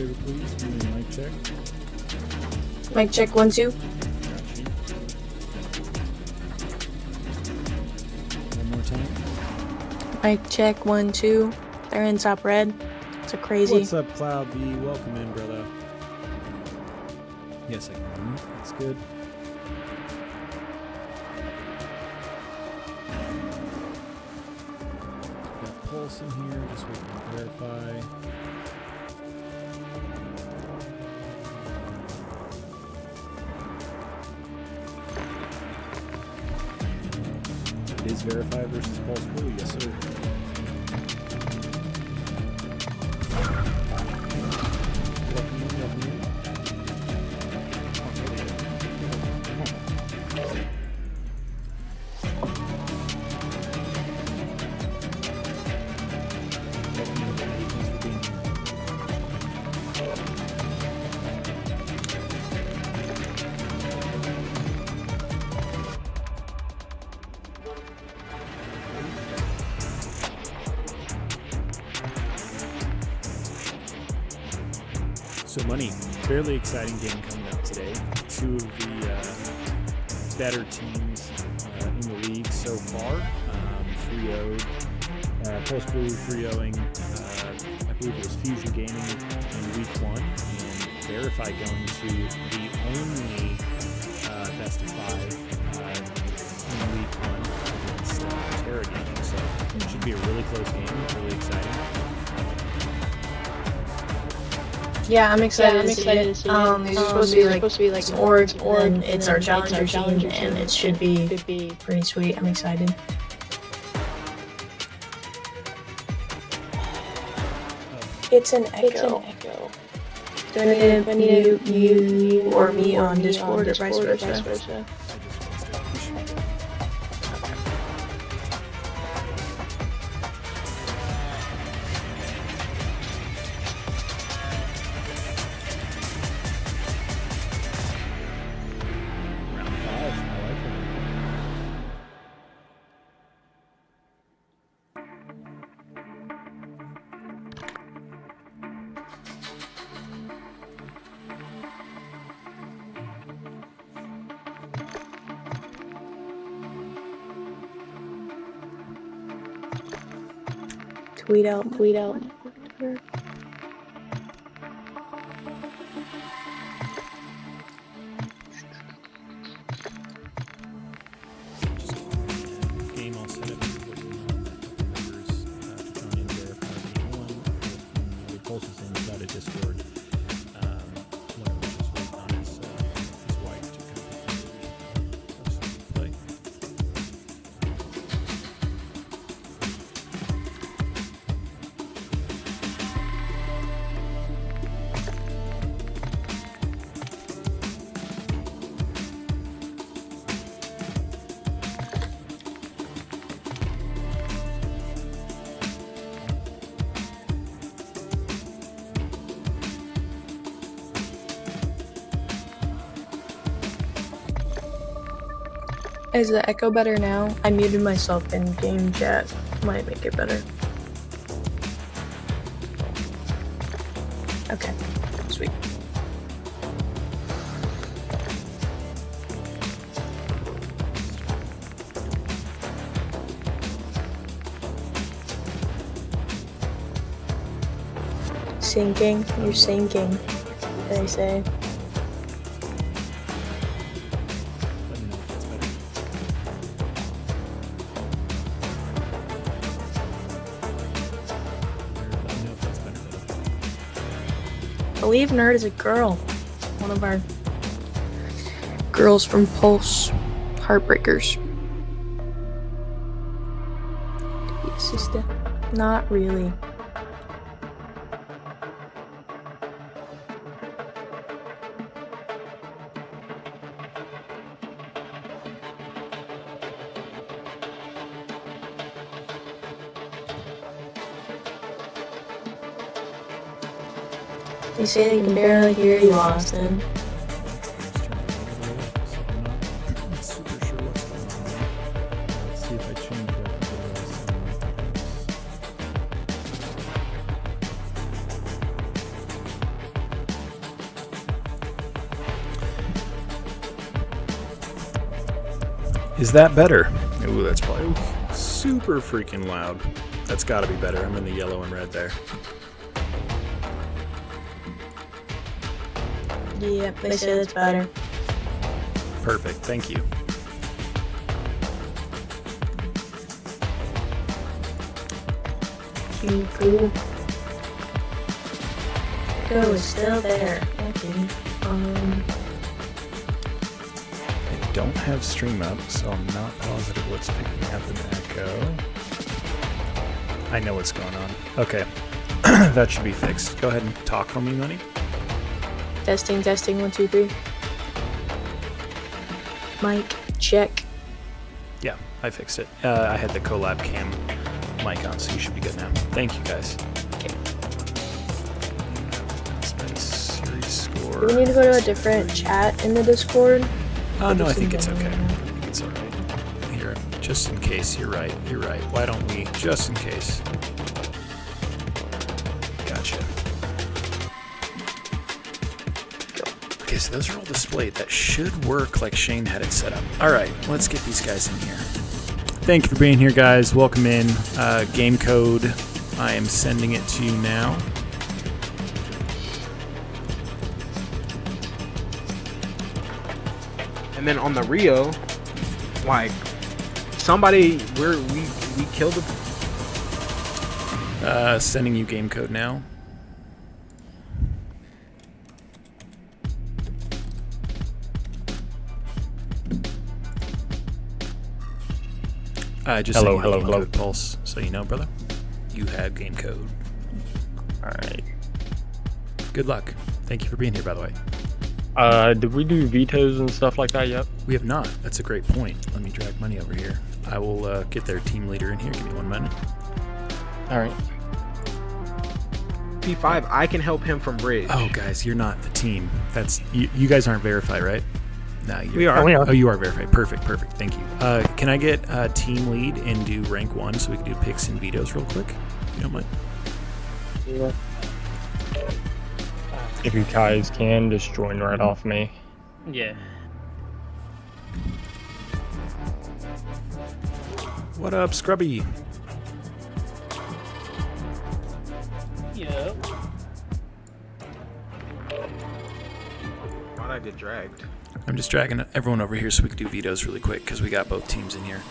favor, please? Give me a mic check. Mic check 1 2. Got you. One more time. Mic check 1 2. They're in top red. It's a crazy. What's up, Cloud B? Welcome in, brother. Yes, I can hear you. That's good. Got Pulse in here. Just waiting to verify. It is Verify versus Pulse Blue. Yes, sir. So Money, fairly exciting game coming up today. Two of the better teams in the league so far. 3-0'd, Pulse Blue 3-0'ing, I believe it was Fusion Gaming in week 1, and Verify going to the only best of 5 in week 1 against Terra Gaming. So it should be a really close game, really exciting. Yeah, I'm excited to see it. These are supposed to be like some orgs, and it's our challenger team, and it should be pretty sweet. I'm excited. It's an echo. Do I need you or me on Discord or vice versa? Tweet out. Game all set up. Members to join in Verify game 1. The Pulse is inside of Discord. One of them just waiting on his wife to come to play. Is the echo better now? I muted myself in game chat. Might make it better. Okay, sweet. Sinking? You're sinking, they say. I believe Nerd is a girl. One of our girls from Pulse Heartbreakers. Sister? Not really. They say they can barely hear you, Austin. Super sure what's going on. Let's see if I change that. Is that better? Ooh, that's probably super freaking loud. That's got to be better. I'm in the yellow and red there. Yep, they say that's better. Perfect. Thank you. Cool. Go is still there. Okay. I don't have stream up, so I'm not positive what's picking up in the echo. I know what's going on. Okay. That should be fixed. Go ahead and talk for me, Money. Testing, 1, 2, 3. Mic, check. Yeah, I fixed it. I had the collab cam mic on, so you should be good now. Thank you, guys. Okay. Series score. Do we need to go to a different chat in the Discord? Oh, no, I think it's okay. I think it's alright. Here, just in case, you're right. Why don't we, just in case. Gotcha. Okay, so those are all displayed. That should work like Shane had it set up. Alright, let's get these guys in here. Thank you for being here, guys. Welcome in. Game code, I am sending it to you now. And then on the Rio, like somebody we killed the Sending you game code now. Just hello, sent you the game hello. code, Pulse, so you know, brother. You have game code. Alright. Good luck. Thank you for being here, by the way. Did we do vetoes and stuff like that yet? We have not. That's a great point. Let me drag Money over here. I will get their team leader in here. Give me 1 minute. Alright. P5. I can help him from bridge. Oh, guys, you're not the team. That's you guys aren't Veriphy, right? No, We are. We are. Oh, you are Veriphy. Perfect. Thank you. Can I get team lead and do rank 1 so we can do picks and vetoes real quick? If you don't mind. Yeah. If you guys can, just join right off me. Yeah. What up, Scrubby? Yeah. Why'd I get dragged? I'm just dragging everyone over here so we can do vetoes really quick because we got both teams in here.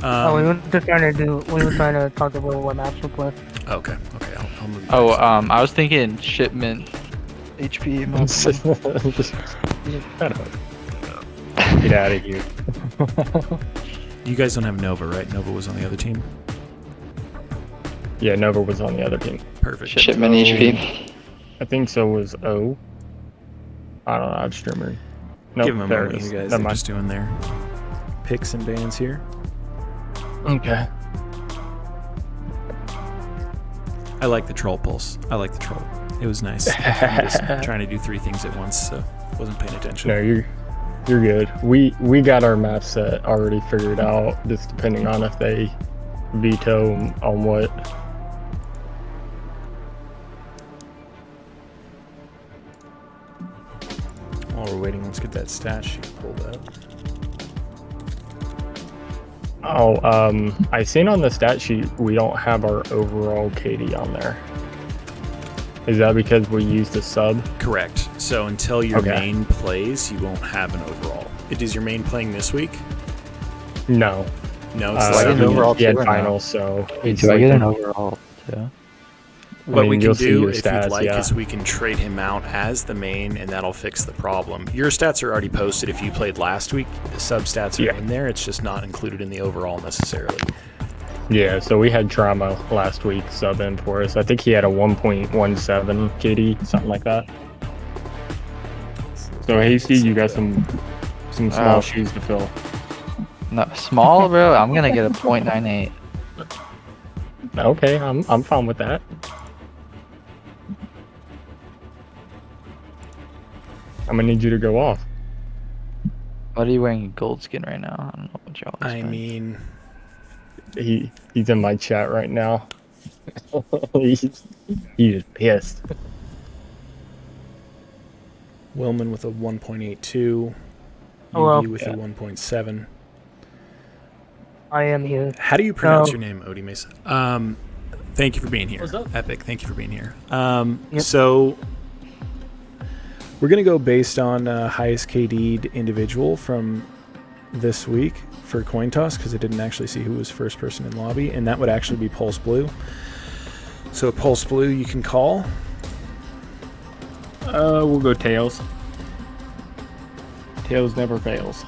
We were just trying to talk about what maps we play. Okay, I'll move you Oh, guys. I was thinking shipment HP. Get out of here. You guys don't have Nova, right? Nova was on the other team? Yeah, Nova was on the other team. Perfect. Shipment HP. I think so was O. I don't know, I'm streamer. Nope, Give them a there moment, it is. you guys. Never They're mind. just doing their picks and bans here. Okay. I like the troll pulse. I like the troll. It was nice. I'm just trying to do 3 things at once, so wasn't paying attention. No, you're good. We got our map set already figured out, just depending on if they veto on what. While we're waiting, let's get that stat sheet pulled up. Oh, I seen on the stat sheet we don't have our overall KD on there. Is that because we used the sub? Correct. So until your Okay. main plays, you won't have an overall. Is your main playing this week? No. No, Uh, it's I get an the overall he had too or no? finals, so. Wait, it's do I like get an a- overall too? What we mean, can you'll see do, your if stats, you'd like, yeah. is we can trade him out as the main, and that'll fix the problem. Your stats are already posted if you played last week. The sub stats are Yeah. in there. It's just not included in the overall necessarily. Yeah, so we had Drama last week sub in for us. I think he had a 1.17 KD, something like that. So Hasty, you got some small shoes to fill. No, small, bro. I'm gonna get a .98. Okay, I'm fine with that. I'm gonna need you to go off. What are you wearing? Gold skin right now? I don't know what y'all. I mean, He's in my chat right now. he's pissed. Willman with a 1.82. Oh, well. UV with Yeah. a 1.7. I am here. How do you pronounce So- your name, Odie Mesa? Thank you for being here. What's up? Epic, thank you for being here. Yep. So we're going to go based on highest KD'd individual from this week for coin toss because I didn't actually see who was first person in lobby, and that would actually be Pulse Blue. So Pulse Blue, you can call. We'll go Tails. Tails never fails.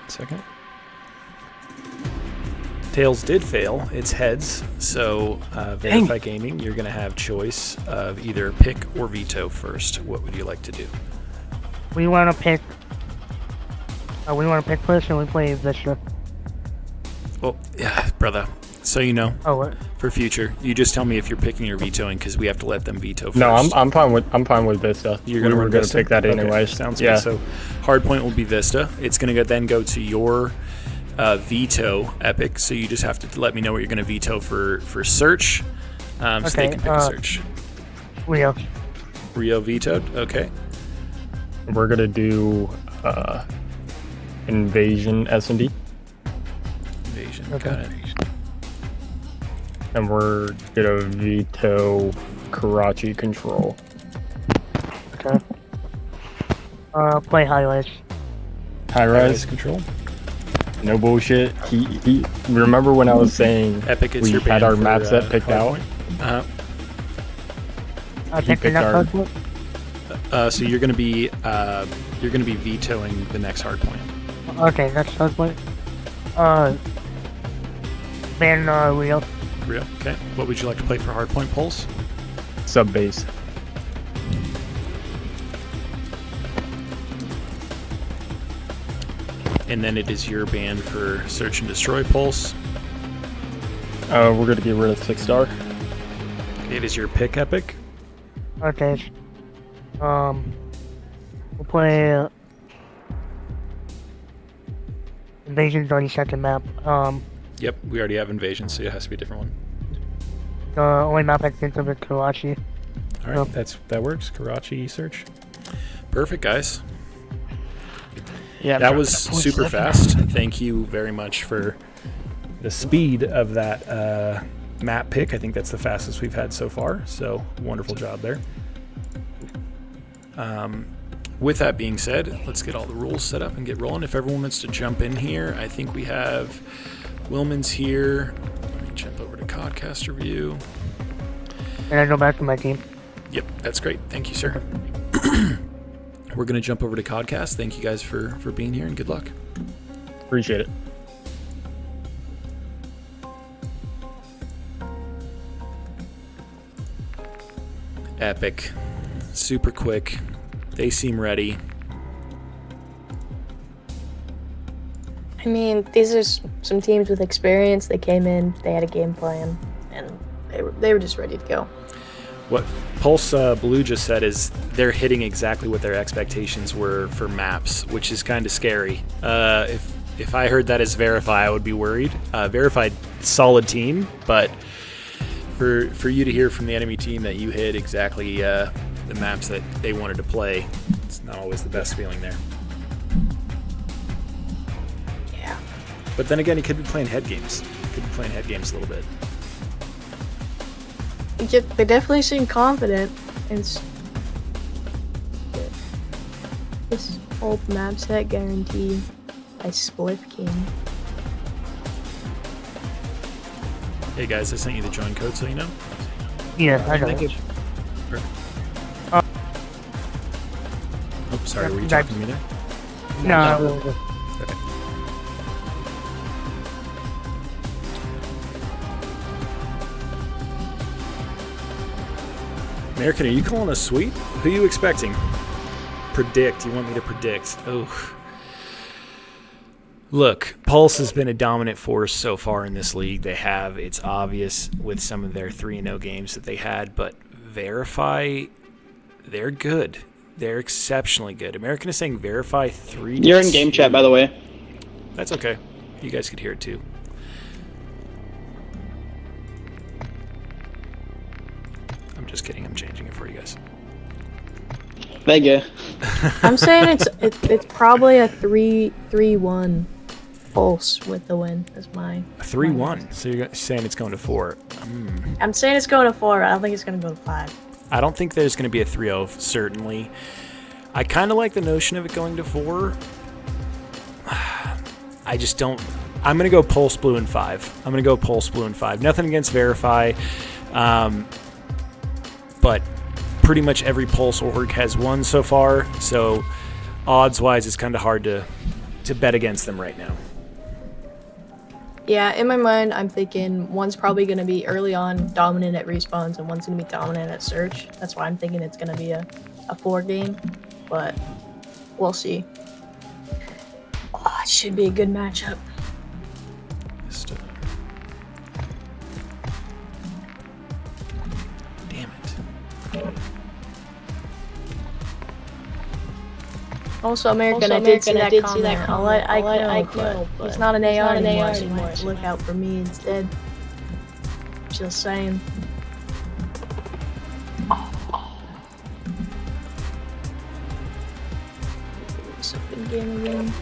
Second. Tails did fail. It's heads. So Verify Gaming, you're going to have choice of either pick or veto first. What would you like to do? We want to pick. We want to pick first, and we play Vista. Well, yeah, brother. So you know, Oh, what? for future, you just tell me if you're picking or vetoing because we have to let them veto first. No, I'm fine with Vista. You're gonna we were run gonna Vista? pick that Okay, anyways. Sounds yeah. good. So hardpoint will be Vista. It's gonna then go to your veto Epic. So you just have to let me know what you're gonna veto for search. So they Okay, can pick a search. Rio. Rio vetoed. Okay. We're gonna do Invasion S&D, Invasion. Okay. Got it. and we're gonna veto Karachi Control. Okay. Play highlights. High Rise rise, control. no bullshit. He. Remember when I was saying Epic is we your had ban our for, map set picked out? hardpoint? I He picked picked enough our- hardpoint. So you're gonna be vetoing the next hardpoint. Okay, that's hardpoint. Ban Rio. Rio. Okay. What would you like to play for hardpoint, Pulse? Sub base. And then it is your ban for search and destroy, Pulse. We're gonna get rid of 6-star. Okay, it is your pick, Epic. Okay. We'll play Invasion's already second map. Yep, we already have invasion, so it has to be a different one. The only map I think of is Karachi. All right, Yep. that works. Karachi search. Perfect, guys. Yeah, That was super fast. Thank you very much for the speed of that map pick. I think that's the fastest we've had so far. So wonderful job there. With that being said, let's get all the rules set up and get rolling. If everyone wants to jump in here, I think we have Wilman's here. Let me jump over to Codcaster view. And I go back to my team. Yep, that's great. Thank you, sir. We're going to jump over to Codcast. Thank you guys for being here and good luck. Appreciate it. Epic. Super quick. They seem ready. I mean, these are some teams with experience. They came in, they had a game plan, and they were just ready to go. What Pulse Blue just said is they're hitting exactly what their expectations were for maps, which is kind of scary. If I heard that as Verify, I would be worried. Verified, solid team, but for you to hear from the enemy team that you hit exactly the maps that they wanted to play, it's not always the best feeling there. Yeah. But then again, he could be playing head games. Could be playing head games a little bit. They definitely seem confident. It's this whole map set guarantee by Spliff King. Hey guys, I sent you the join code so you know. Yeah, I got it. Oh, sorry, were you That- talking to me there? No, Okay. American, are you calling us sweet? Who are you expecting? Predict. You want me to predict? Oh. Look, Pulse has been a dominant force so far in this league. They have. It's obvious with some of their 3-0 games that they had, but Verify, they're good. They're exceptionally good. American is saying Verify 3. You're in game chat, by the way. That's okay. You guys could hear it too. I'm just kidding. I'm changing it for you guys. Vega. I'm saying it's probably a 3-1 Pulse with the win. That's my 3-1. So you're saying it's going to 4. I'm saying it's going to 4. I don't think it's going to go to 5. I don't think there's going to be a 3-0, certainly. I kind of like the notion of it going to 4. I just don't. I'm going to go Pulse Blue in 5. I'm going to go Pulse Blue in 5. Nothing against Verify. But pretty much every Pulse org has won so far. So odds-wise, it's kind of hard to bet against them right now. Yeah, in my mind, I'm thinking one's probably going to be early on dominant at respawns and one's going to be dominant at search. That's why I'm thinking it's going to be a 4 game, but we'll see. Oh, it should be a good matchup. Damn it. Also, American, I did see that comment. I'll let Ike know, but he's not an AR anymore, so you might have to look out for me instead. Just saying. Something game again.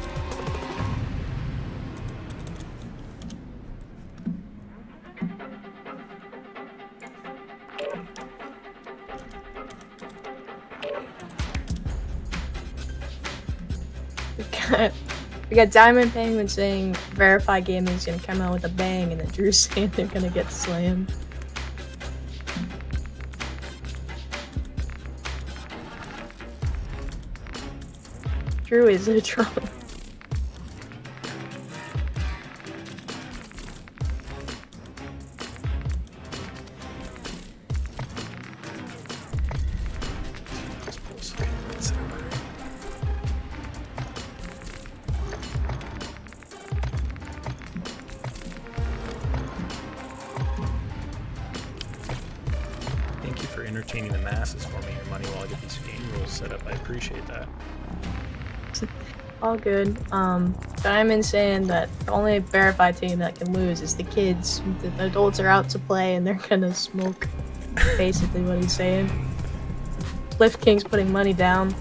We got Diamond Penguin saying Verify Gaming is gonna come out with a bang, and then Drew's saying they're gonna get slammed. Drew is a troll. Thank you for entertaining the masses for me here, Money, while I get these game rules set up. I appreciate that. All good. Diamond saying that the only Verify team that can lose is the kids. The adults are out to play and they're gonna smoke. Basically what he's saying. Spliff King's putting money down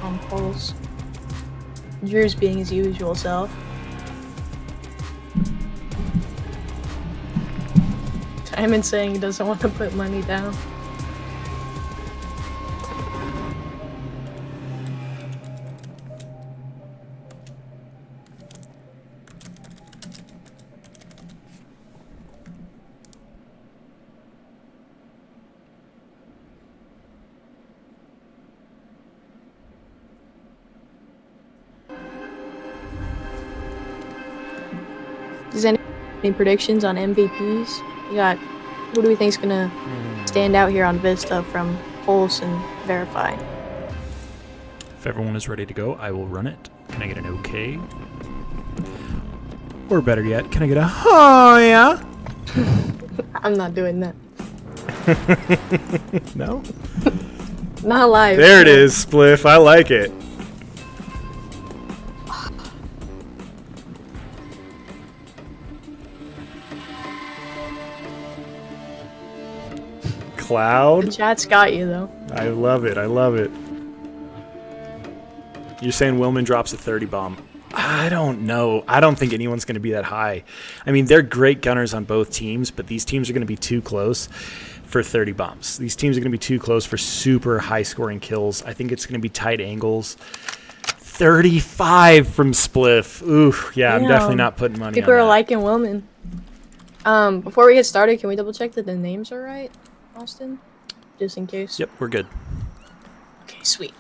on Pulse. Drew's being his usual self. Diamond saying he doesn't want to put money down. Does any predictions on MVPs? You got, who do we think is gonna stand out here on Vista from Pulse and Verify? If everyone is ready to go, I will run it. Can I get an okay? Or better yet, can I get a oh yeah? I'm not doing that. No? Not live. There it is, Spliff. I like it. Cloud. The chat's got you though. I love it. I love it. You're saying Willman drops a 30 bomb. I don't know. I don't think anyone's going to be that high. I mean, they're great gunners on both teams, but these teams are going to be too close for 30 bombs. These teams are going to be too close for super high-scoring kills. I think it's going to be tight angles. 35 from Spliff. Ooh, yeah, I'm definitely not putting money on that. People are liking Willman. Before we get started, can we double check that the names are right, Austin? Just in case. Yep, we're good. Okay, sweet.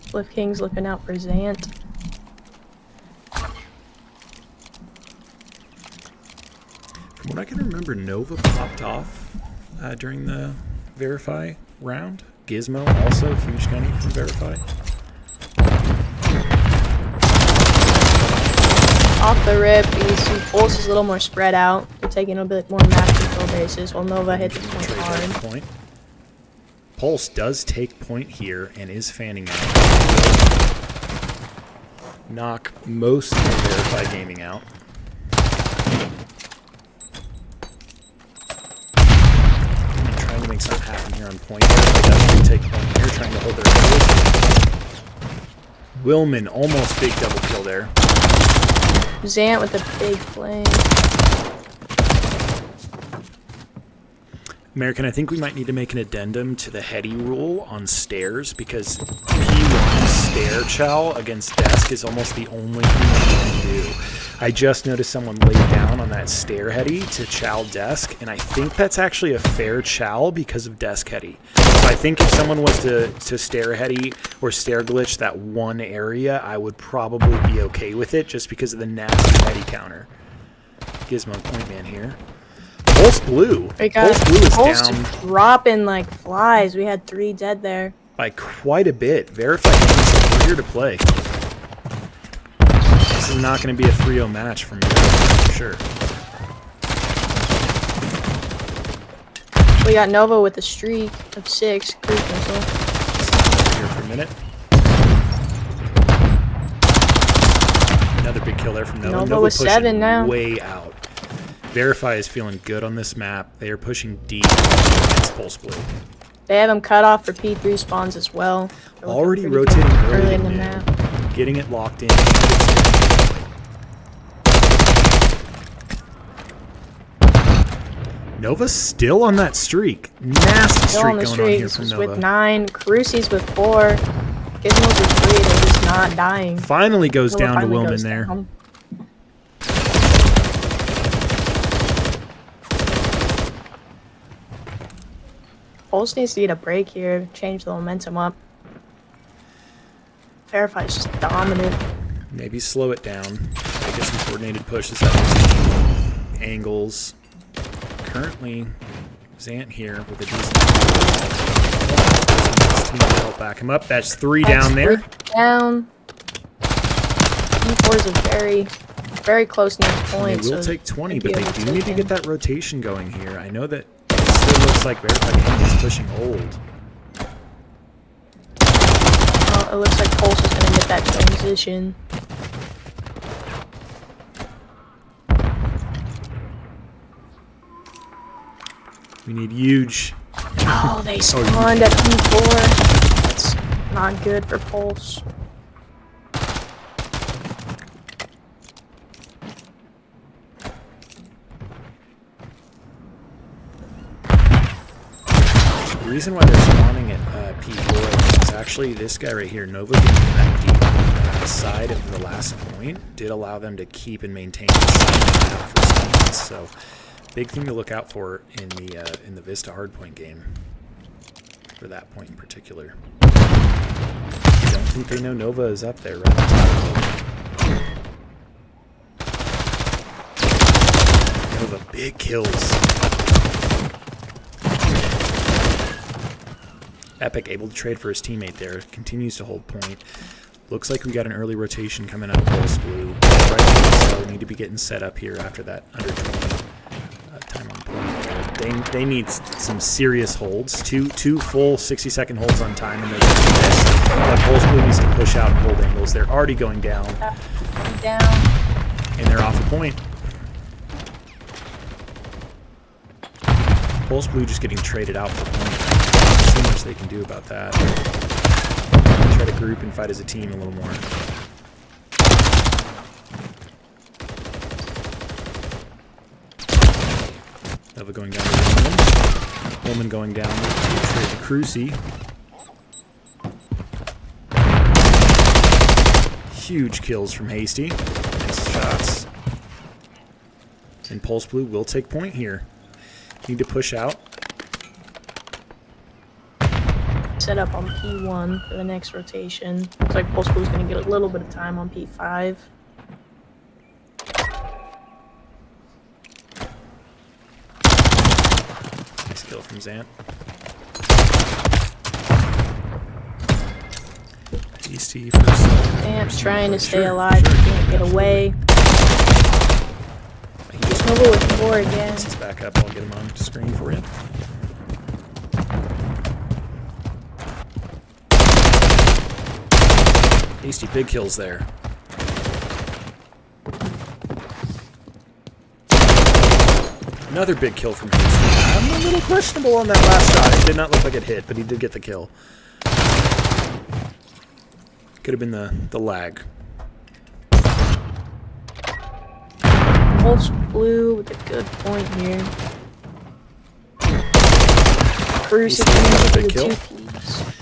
Spliff King's looking out for Zant. From what I can remember, Nova popped off during the Verify round. Gizmo also, huge gunny from Verify. Off the rip, you see Pulse is a little more spread out. They're taking a bit more map control bases while Nova hits the point hard. Point. Pulse does take point here and is fanning out. knock most of Veriphy Gaming out. I'm trying to make something happen here on point. Veriphy does take point here, trying to hold their nose. Willman, almost big double kill there. Zant with a big flame. American, I think we might need to make an addendum to the heady rule on stairs, because P1 stair chow against desk is almost the only thing we can do. I just noticed someone laid down on that stair heady to chow desk, and I think that's actually a fair chow because of desk heady. So I think if someone was to stair heady or stair glitch that one area, I would probably be okay with it just because of the nasty heady counter. Gizmo point man here. Pulse Blue. Pulse Blue is down dropping like flies. We had 3 dead there. by quite a bit. Veriphy is here to play. This is not going to be a 3-0 match for me, for sure. We got Nova with a streak of 6. Cruise missile. Here for a minute. Another big kill there from Nova. Nova with 7 now. Way out. Veriphy is feeling good on this map. They are pushing deep against Pulse Blue. They have him cut off for P3 spawns as well. Already rotating early in the mid, map. getting it locked in. Nova's still on that streak. Nasty Still streak on the going on streak. here from This is Nova. with 9. Crucy's with 4. Gizmo's with 3. They're just not dying. Finally goes Nova down to finally Willman goes there. down. Pulse needs to get a break here, change the momentum up. Veriphy's just dominant. Maybe slow it down. Get some coordinated pushes at those angles. Currently, Zant here with a decent team to help back him up. That's 3 down there. 3 down. E4 is a very, very close next point. They will so take 20, they'd but be they able to do need to take get him. that rotation going here. I know that it still looks like Veriphy is pushing old. Well, it looks like Pulse is going to get that transition. We need huge. Oh, they spawned at P4. That's not good for Pulse. The reason why they're spawning at P4 is actually this guy right here, Nova, getting that deep side of the last point did allow them to keep and maintain the side of the map for seconds. So, big thing to look out for in the Vista hardpoint game. For that point in particular. I don't think they know Nova is up there right now. Nova, big kills. Epic able to trade for his teammate there. Continues to hold point. Looks like we got an early rotation coming out of Pulse Blue. Right, so we need to be getting set up here after that under 20 time on point. They need some serious holds. Two full 60-second holds on time, and they're going to miss. But Pulse Blue needs to push out and hold angles. They're already going down. And they're off a point. Pulse Blue just getting traded out for point. Not too much they can do about that. Try to group and fight as a team a little more. Nova going down to Woman. Woman going down to Crucy. Huge kills from Hasty. Nice shots. And Pulse Blue will take point here. Need to push out. Set up on P1 for the next rotation. Looks like Pulse Blue's going to get a little bit of time on P5. Nice kill from Zant. EC first. Zamp's trying to stay alive. He can't get away. Nova with 4 again. He's back up. I'll get him on screen for you. Hasty big kills there. Another big kill from Hasty. I'm a little questionable on that last shot. It did not look like it hit, but he did get the kill. Could have been the lag. Pulse blue with a good point here. Cruising got a into big the kill. 2Ps.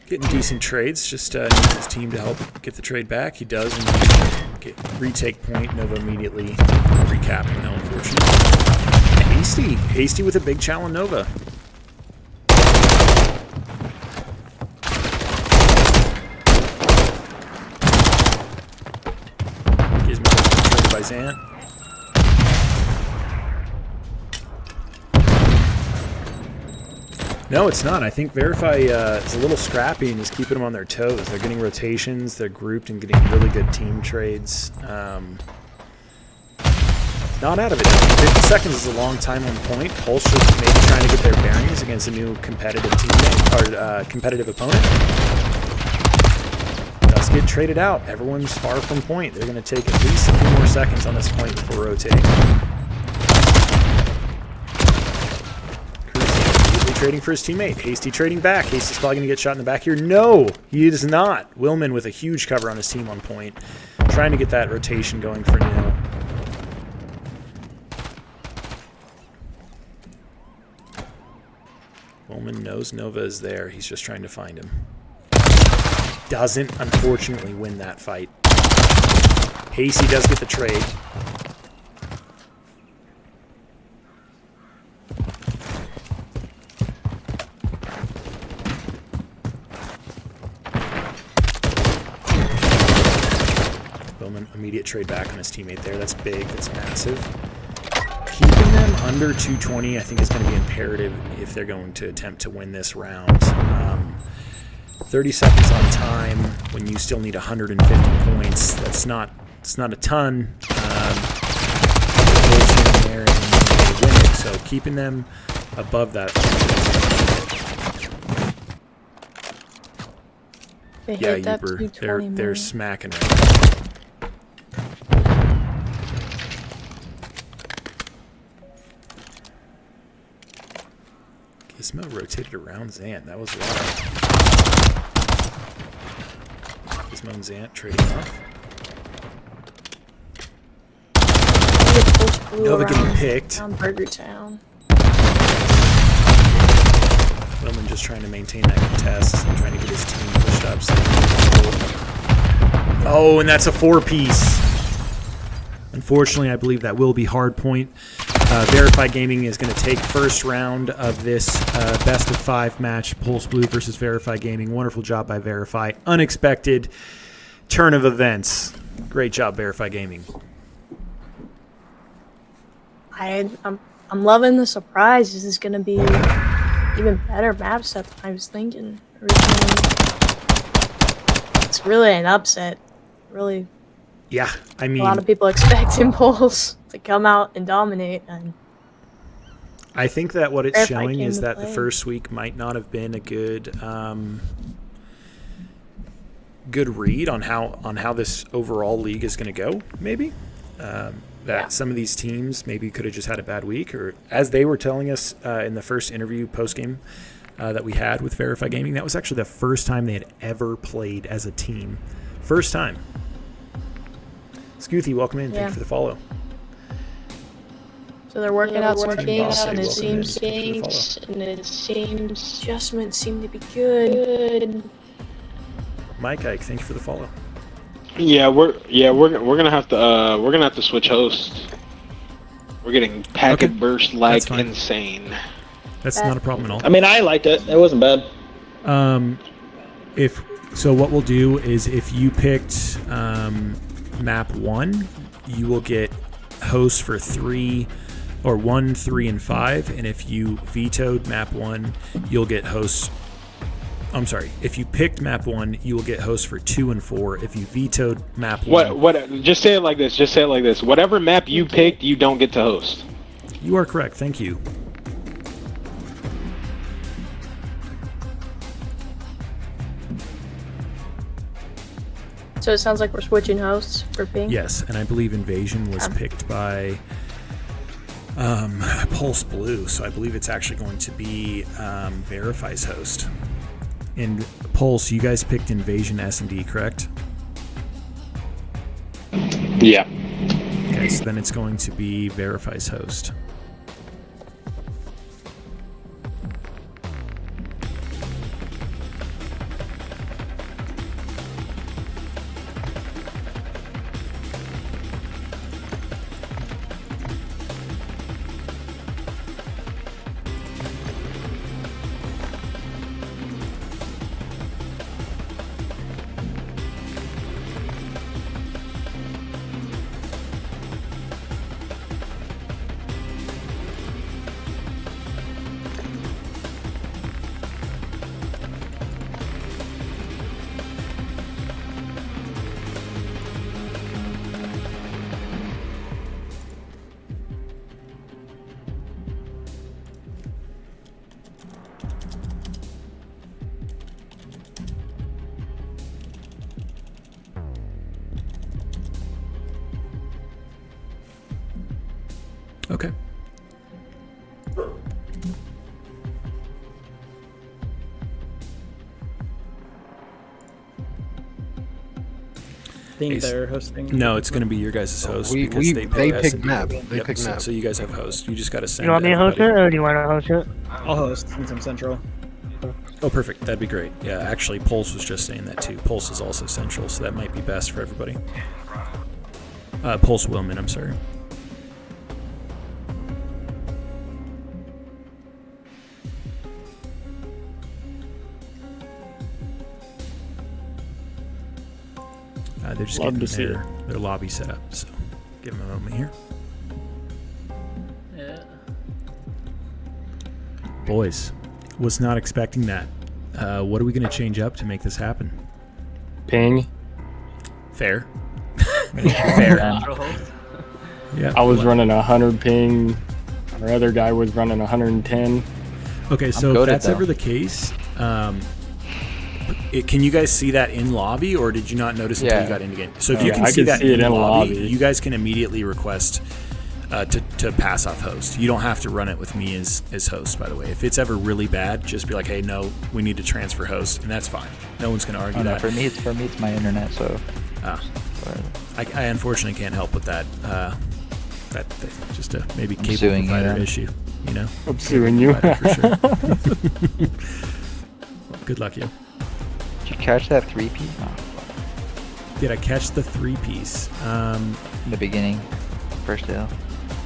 Getting decent trades. Just needs his team to help get the trade back. He does, and retake point. Nova immediately recapping, though, unfortunately. Hasty with a big chow on Nova. Gizmo traded by Zant. No, it's not. I think Veriphy is a little scrappy and is keeping them on their toes. They're getting rotations, they're grouped and getting really good team trades. Not out of it. 50 seconds is a long time on point. Pulse just maybe trying to get their bearings against a new competitive teammate or competitive opponent. Does get traded out. Everyone's far from point. They're going to take at least a few more seconds on this point before rotating. Trading for his teammate. Hasty trading back. Hasty's probably going to get shot in the back here. No, he is not. Willman with a huge cover on his team on point. Trying to get that rotation going for Neo. Willman knows Nova is there. He's just trying to find him. Doesn't, unfortunately, win that fight. Hasty does get the trade. Immediate trade back on his teammate there. That's big. That's massive. Keeping them under 220, I think, is going to be imperative if they're going to attempt to win this round. 30 seconds on time when you still need 150 points. It's not a ton. There and they win it. So keeping them above that. Yeah, Uber. They're smacking right now. Gizmo rotated around Zant. That was a lot. Gizmo and Zant trading off. Nova getting picked. Burger Town. Willman just trying to maintain that contest and trying to get his team pushed up. Oh, and that's a 4-piece. Unfortunately, I believe that will be hard point. Veriphy Gaming is going to take first round of this best of 5 match, Pulse Blue versus Veriphy Gaming. Wonderful job by Veriphy. Unexpected turn of events. Great job, Veriphy Gaming. I'm loving the surprise. This is going to be even better map set than I was thinking originally. It's really an upset. Really. Yeah, I mean, a lot of people expect Impulse to come out and dominate, and I think that what it's showing is that play. the first week might not have been a good good read on how this overall league is going to go. Maybe some of these teams maybe could have just had a bad week, or as they were telling us in the first interview post game that we had with Veriphy Gaming, that was actually the first time they had ever played as a team. First time. Scoothy, welcome in. Thank you for the follow. So they're working out some kinks, and it seems adjustments seem to be good. Mike Ike, thank you for the follow. Yeah, we're gonna have to switch hosts. We're getting packet burst like insane. That's not a problem at all. I mean, I liked it. It wasn't bad. So what we'll do is if you picked map 1, you will get hosts for 3 or 1, 3, and 5, and if you vetoed map 1, you'll get hosts. I'm sorry. If you picked map 1, you will get hosts for 2 and 4. If you vetoed map 1, what? Just say it like this. Whatever map you picked, you don't get to host. You are correct. Thank you. So it sounds like we're switching hosts for ping. Yes, and I believe Invasion was picked by Pulse Blue, so I believe it's actually going to be Veriphy's host. And Pulse, you guys picked Invasion S&D, correct? Yeah. Okay, so then it's going to be Veriphy's host. Okay. Think they're hosting? No, it's going to be your guys' host because they picked map. They Yep, picked map. so you guys have host. You just got to send You want me to host it, everybody. or do you want to host it? I'll host since I'm central. Oh, perfect. That'd be great. Yeah, actually, Pulse was just saying that too. Pulse is also central, so that might be best for everybody. Pulse Willman, I'm sorry. They're just Love getting to see their lobby set up, so give them a moment here. Yeah. Boys, was not expecting that. What are we going to change up to make this happen? Ping. Fair. Fair. Yeah. I was running 100 ping. Our other guy was running 110. Okay, so if goated, that's though. ever the case, can you guys see that in lobby, or did you not notice until Yeah. you got into game? So if Oh, you yeah, can I see can that see it in in lobby, lobby. you guys can immediately request to pass off host. You don't have to run it with me as host, by the way. If it's ever really bad, just be like, hey, no, we need to transfer host, and that's fine. No one's going to argue Oh, no, that. for me it's my internet, so I unfortunately can't help with that. That just a maybe I'm cable suing you provider then. issue, you know. I'm suing you. For sure. Well, good luck, you. did you catch that 3P? Oh, Did I catch the 3-piece? in the beginning, first hill.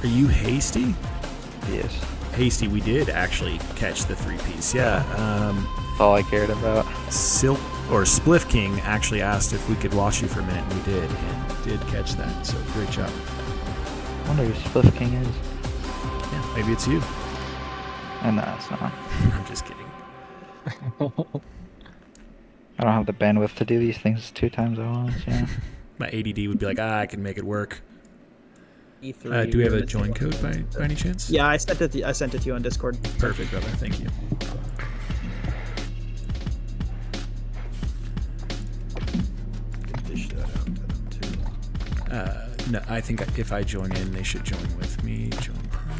Are you hasty? Yes, Hasty, we did actually catch the 3-piece. Yeah. that's all I cared about. Silk or Spliff King actually asked if we could watch you for a minute, and we did, and did catch that. So great job. I wonder who Spliff King is. Yeah, maybe it's you. And no, it's not. I'm just kidding. I don't have the bandwidth to do these things 2 times at once. Yeah. My ADD would be like, I can make it work. E3. Do we have a join code by any chance? Yeah, I sent it. I sent it to you on Discord. Perfect, brother. Thank you. Dish that out to them too. No, I think if I join in, they should join with me. Join private.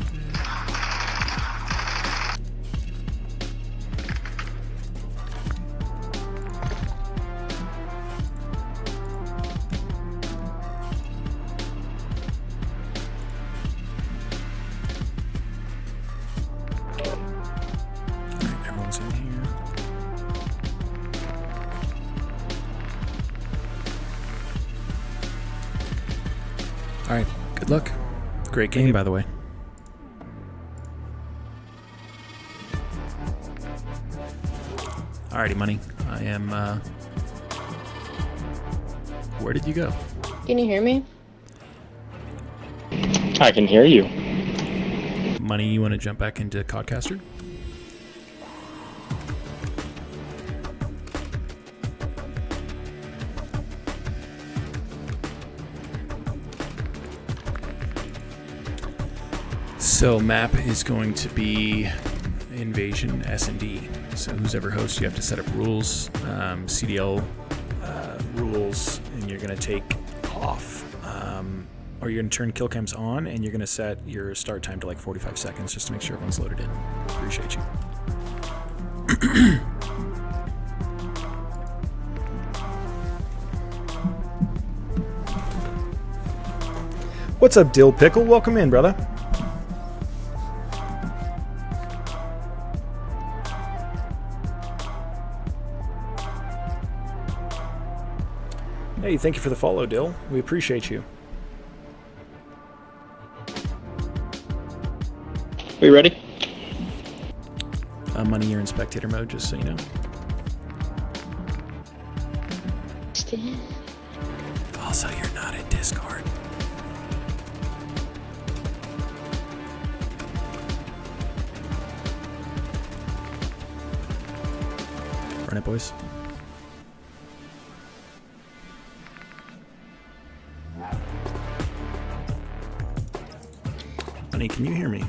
Alright, everyone's in here. All right, good luck. Great game, by the way. Alrighty, money. I am. Where did you go? Can you hear me? I can hear you. Money, you want to jump back into Codcaster? So map is going to be Invasion S&D. So who's ever host, you have to set up rules, CDL rules, and you're going to take off or you're going to turn kill cams on, and you're going to set your start time to like 45 seconds just to make sure everyone's loaded in. Appreciate you. What's up, Dill Pickle? Welcome in, brother. Hey, thank you for the follow, Dill. We appreciate you. We ready? Money, you're in spectator mode, just so you know. Also, you're not in Discord. Run it, boys. Honey, can you hear me?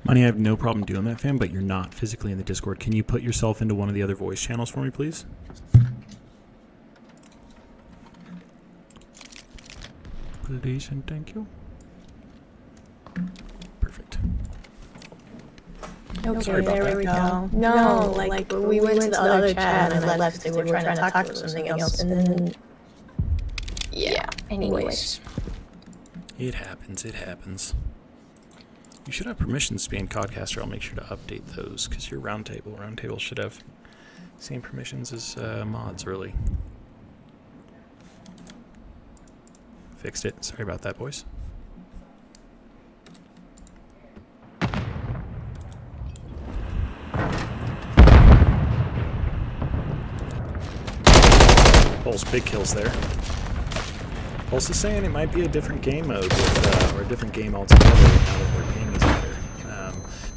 Money, I have no problem doing that, fam, but you're not physically in the Discord. Can you put yourself into one of the other voice channels for me, please? Please and thank you. Perfect. Okay, there we go. No, like we went to the other chat and I left. They were trying to talk about something else, and then yeah. Anyways, It happens. It happens. You should have permissions to be in Codcaster. I'll make sure to update those because your roundtable. Roundtable should have same permissions as mods, really. Fixed it. Sorry about that, boys. Pulse, big kills there. Pulse is saying it might be a different game mode with, or a different game altogether now that their ping is better.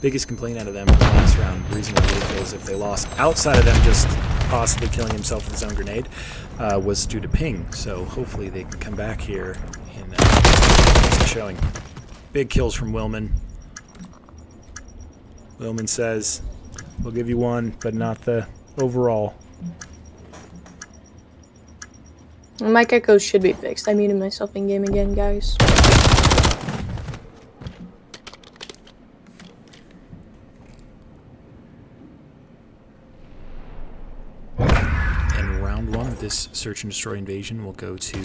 Biggest complaint out of them in the last round, the reason why they failed is if they lost outside of them just possibly killing himself with his own grenade, was due to ping. So hopefully they can come back here and showing. Big kills from Willman. Willman says, we'll give you one, but not the overall. mic echoes should be fixed. I muted myself in game again, guys. And round one of this search and destroy invasion will go to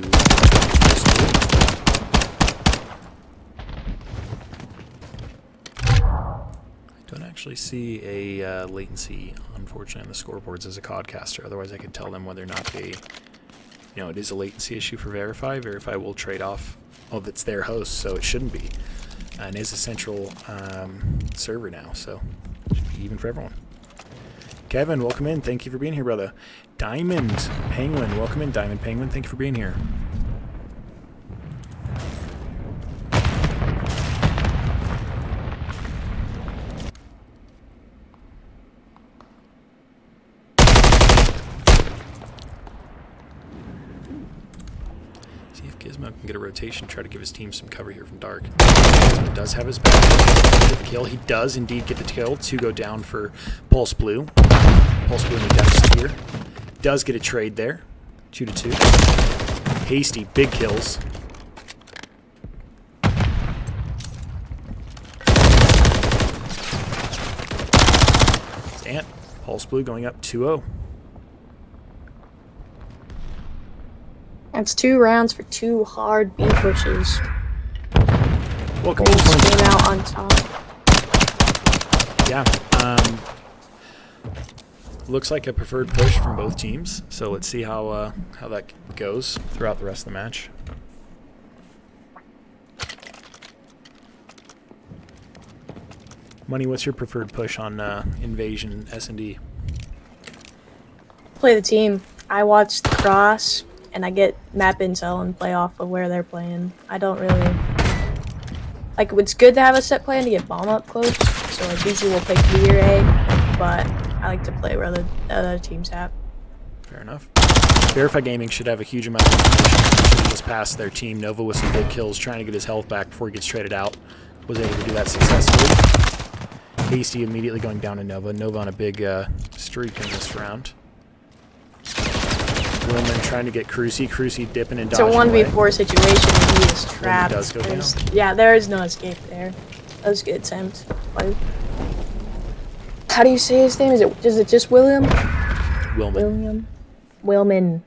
I don't actually see a latency, unfortunately, on the scoreboards as a codcaster. Otherwise, I could tell them whether or not they, you know, it is a latency issue for Veriphy. Veriphy will trade off. Oh, it's their host, so it shouldn't be. And it is a central server now, so it should be even for everyone. Kevin, welcome in. Thank you for being here, brother. Diamond Penguin, welcome in, Diamond Penguin. Thank you for being here. See if Gizmo can get a rotation, try to give his team some cover here from Dark. Gizmo does have his back. Get the kill. He does indeed get the kill. 2 go down for Pulse Blue. Pulse Blue in the depths here. Does get a trade there. 2-2. Hasty, big kills. Ant. Pulse Blue going up 2-0. That's 2 rounds for 2 hard B pushes. Welcome Gold in. came out on top. Yeah. Looks like a preferred push from both teams. So let's see how that goes throughout the rest of the match. Money, what's your preferred push on Invasion S&D? Play the team. I watch the cross, and I get map intel and play off of where they're playing. I don't really... Like, it's good to have a set plan to get bomb up close, so like usually we'll pick B or A, but I like to play where the other team's at. Fair enough. Verify Gaming should have a huge amount of information just past their team. Nova with some big kills, trying to get his health back before he gets traded out. Was able to do that successfully. Hasty immediately going down to Nova. Nova on a big streak in this round. Willman trying to get Crucy. Crucy dipping and dodging away. It's a 1v4 situation and he is trapped. Does go down. Yeah, there is no escape there. That was a good attempt. How do you say his name? Is it just William? Willman. Willman. Willman.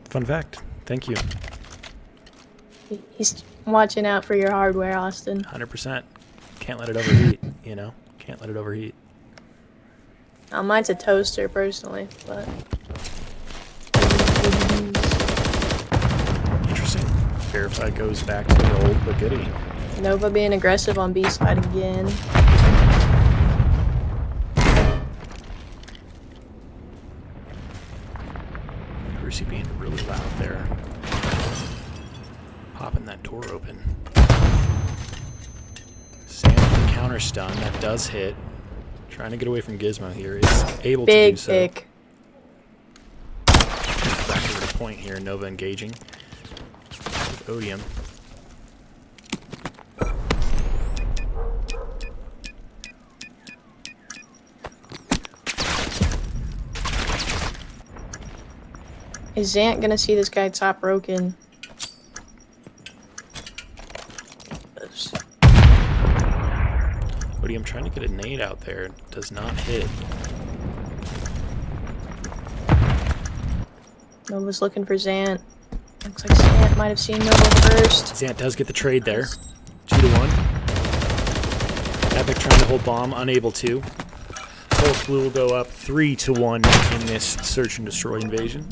Fun fact. Thank you. He's watching out for your hardware, Austin. 100%. Can't let it overheat, you know? Can't let it overheat. Mine's a toaster, personally, but... Interesting. Verify goes back to the old but goodie. Nova being aggressive on B side again. Crucy being really loud there. Popping that door open. Sam with the counter stun. That does hit. Trying to get away from Gizmo here. Is able to do so. Big pick. Back over to point here. Nova engaging with Odium. Is Zant gonna see this guy top broken? Odium trying to get a nade out there. Does not hit. Nova's looking for Zant. Looks like Zant might have seen Nova first. Zant does get the trade there. 2-1. Epic trying to hold bomb. Unable to. Pulse Blue will go up 3-1 in this search and destroy invasion.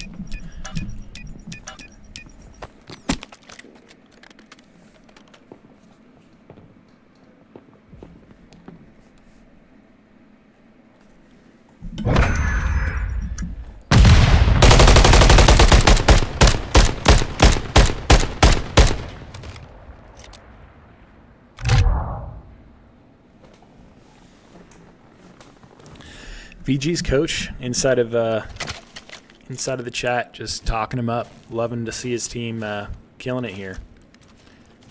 VG's coach inside of the chat, just talking him up, loving to see his team killing it here.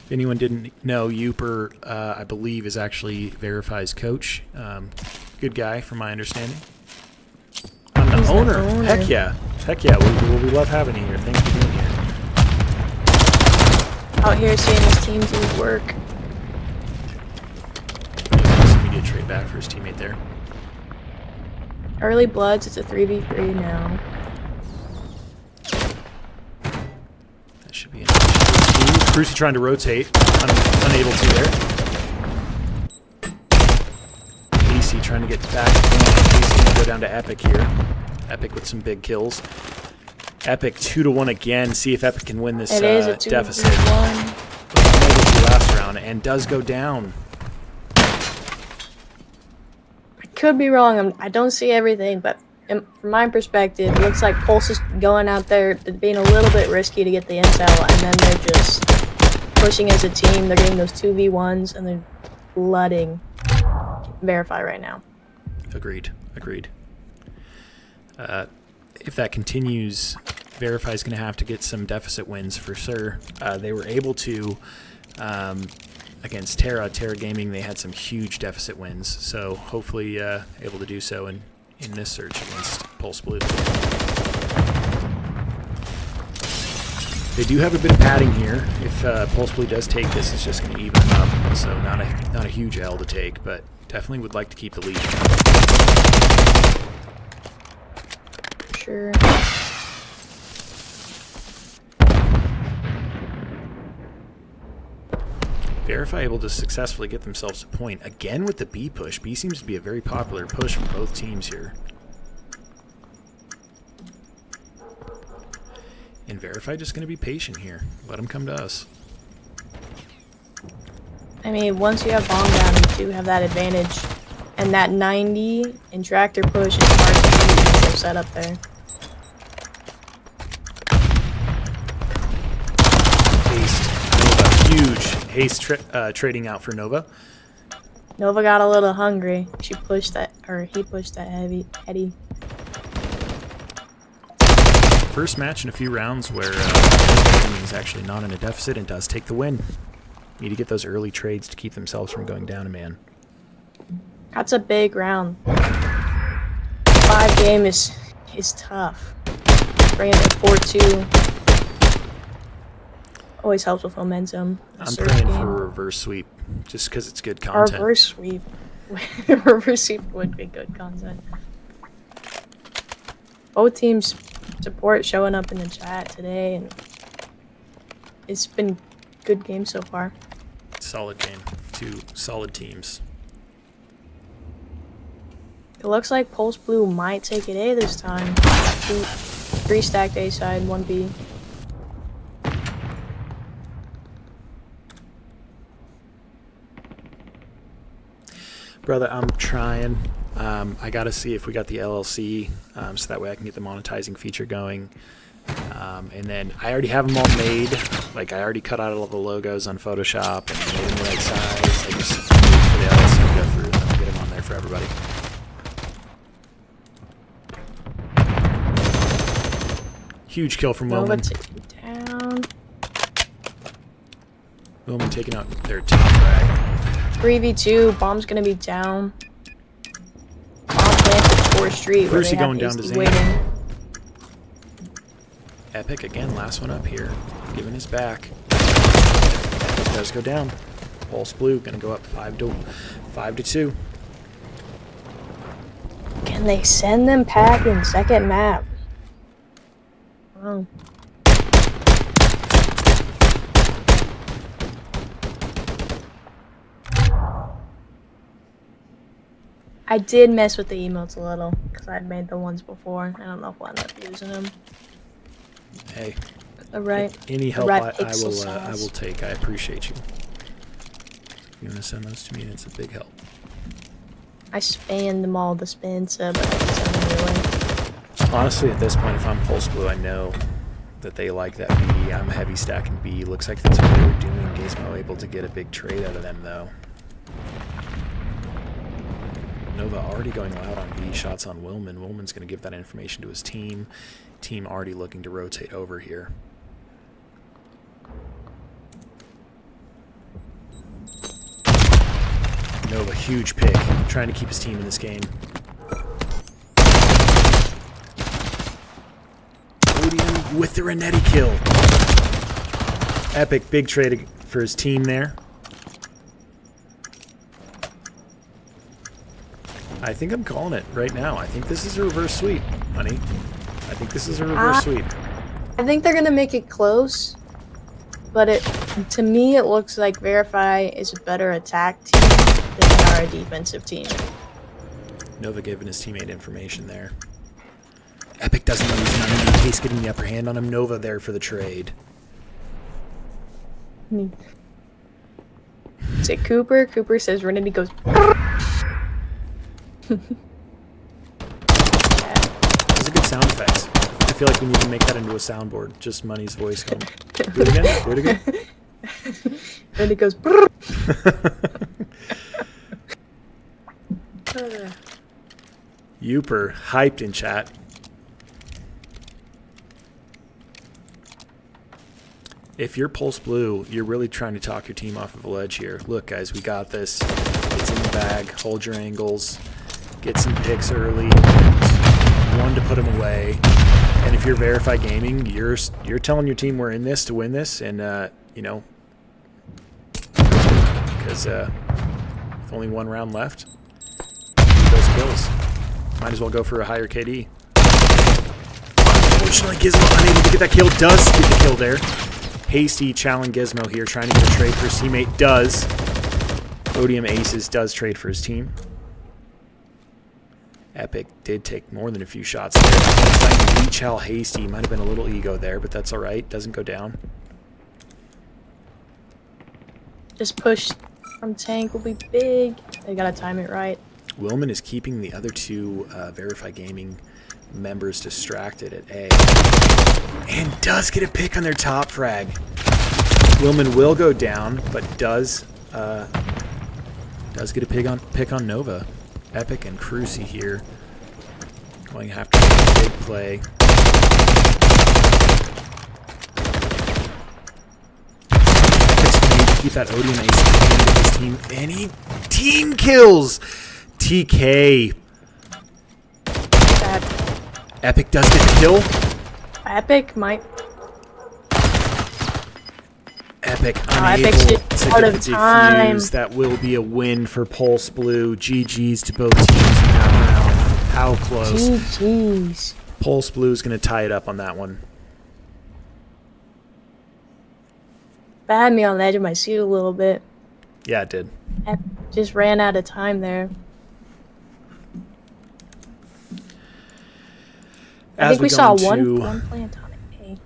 If anyone didn't know, Uper, I believe, is actually Verify's coach. Good guy, from my understanding. I'm the owner. Heck yeah, heck yeah. We love having you here. Thanks for being here. Out here seeing his team do his work. Nice immediate trade back for his teammate there. Early Bloods, it's a 3v3 now. That should be an issue. Crucy trying to rotate. Unable to there. AC trying to get back. AC going to go down to Epic here. Epic with some big kills. Epic 2-1 again. See if Epic can win this It is a 2v1. deficit. Unable to last round and does go down. Could be wrong. I don't see everything, but from my perspective, it looks like Pulse is going out there being a little bit risky to get the intel, and then they're just pushing as a team. They're getting those 2v1s, and they're flooding Verify right now. Agreed. Agreed. If that continues, Verify is going to have to get some deficit wins for sure. They were able to... against Terra Gaming, they had some huge deficit wins, so hopefully able to do so in this search against Pulse Blue. They do have a bit of padding here. If Pulse Blue does take this, it's just going to even them up, so not a huge L to take, but definitely would like to keep the lead. Sure. Verify able to successfully get themselves a point. Again with the B push. B seems to be a very popular push for both teams here. And Verify just going to be patient here. Let them come to us. I mean, once you have bomb down, you do have that advantage. And that 90 and tractor push is hard to beat once they're set up there. Based Haste trading out for Nova. Nova got a little hungry. She pushed that, or he pushed that heady. First match in a few rounds where is actually not in a deficit and does take the win. Need to get those early trades to keep themselves from going down a man. That's a big round. 5 game is tough. Bringing it 4-2 always helps with momentum. I'm praying for a reverse sweep just because it's good A content. reverse sweep. Reverse sweep would be good content. Both teams support showing up in the chat today, and it's been good game so far. Solid game. 2 solid teams. It looks like Pulse Blue might take it A this time. 3 stacked A side, 1 B. Brother, I'm trying. I gotta see if we got the LLC, so that way I can get the monetizing feature going. And then I already have them all made. Like, I already cut out all the logos on Photoshop and made them the right size. I just wait for the LLC to go through and then get them on there for everybody. Huge kill from Nova Wilman. taking down. Wilman taking out their top frag. 3v2, bomb's gonna be down. Bomb planted 4th Street. where Veriphy they have going down to Hasty Zane. waiting. Epic again, last one up here. Giving his back. Epic does go down. Pulse Blue gonna go up 5-2. Can they send them packing? Second map. Oh. I did mess with the emotes a little because I'd made the ones before. I don't know if we'll end up using them. Hey, The right. any help right I pixel will size. take. I appreciate you. If you want to send those to me, it's a big help. I spanned them all the spin sub, but I can send them your way. Honestly, at this point, if I'm Pulse Blue, I know that they like that B. I'm heavy stacking B. Looks like that's what they were doing. Gizmo able to get a big trade out of them, though. Nova already going loud on B. Shots on Wilman. Wilman's going to give that information to his team. Team already looking to rotate over here. Nova, huge pick. Trying to keep his team in this game. Odium with the Renetti kill. Epic, big trade for his team there. I think I'm calling it right now. I think this is a reverse sweep, honey. I think this is a reverse sweep. I think they're gonna make it close, but to me it looks like Veriphy is a better attack team than they are a defensive team. Nova giving his teammate information there. Epic doesn't know he's not in case getting the upper hand on him. Nova there for the trade. Is it Cooper? Cooper says Renity goes. Those are good sound effects. I feel like we need to make that into a soundboard. Just Money's voice going. Do it again. Do it again. Renity goes. Youper hyped in chat. If you're Pulse Blue, you're really trying to talk your team off of a ledge here. Look, guys, we got this. It's in the bag. Hold your angles. Get some picks early. One to put them away. And if you're Veriphy Gaming, you're telling your team we're in this to win this, and you know, because with only 1 round left, those kills. Might as well go for a higher KD. Unfortunately, Gizmo unable to get that kill. Does get the kill there. Hasty challenge Gizmo here, trying to get a trade for his teammate. Does. Odium Aces does trade for his team. Epic did take more than a few shots there. Trying to reach Hal Hasty. Might have been a little ego there, but that's alright. Doesn't go down. Just push from tank will be big. They gotta time it right. Wilman is keeping the other 2 Veriphy Gaming members distracted at A. And does get a pick on their top frag. Willman will go down, but does get a pick on Nova. Epic and Crucy here. Going to have to make a big play. Epic's going to need to keep that Odeon ace at the end of his team. And he team kills TK. Bad. Epic does get the kill. Epic might. Epic Epic's unable just to out get of the time. defuse. That will be a win for Pulse Blue. GG's to both teams in that round. How close. GG's. Pulse Blue is going to tie it up on that one. That had me on the edge of my seat a little bit. Yeah, it did. I just ran out of time there. I think we saw one play on Tonic A.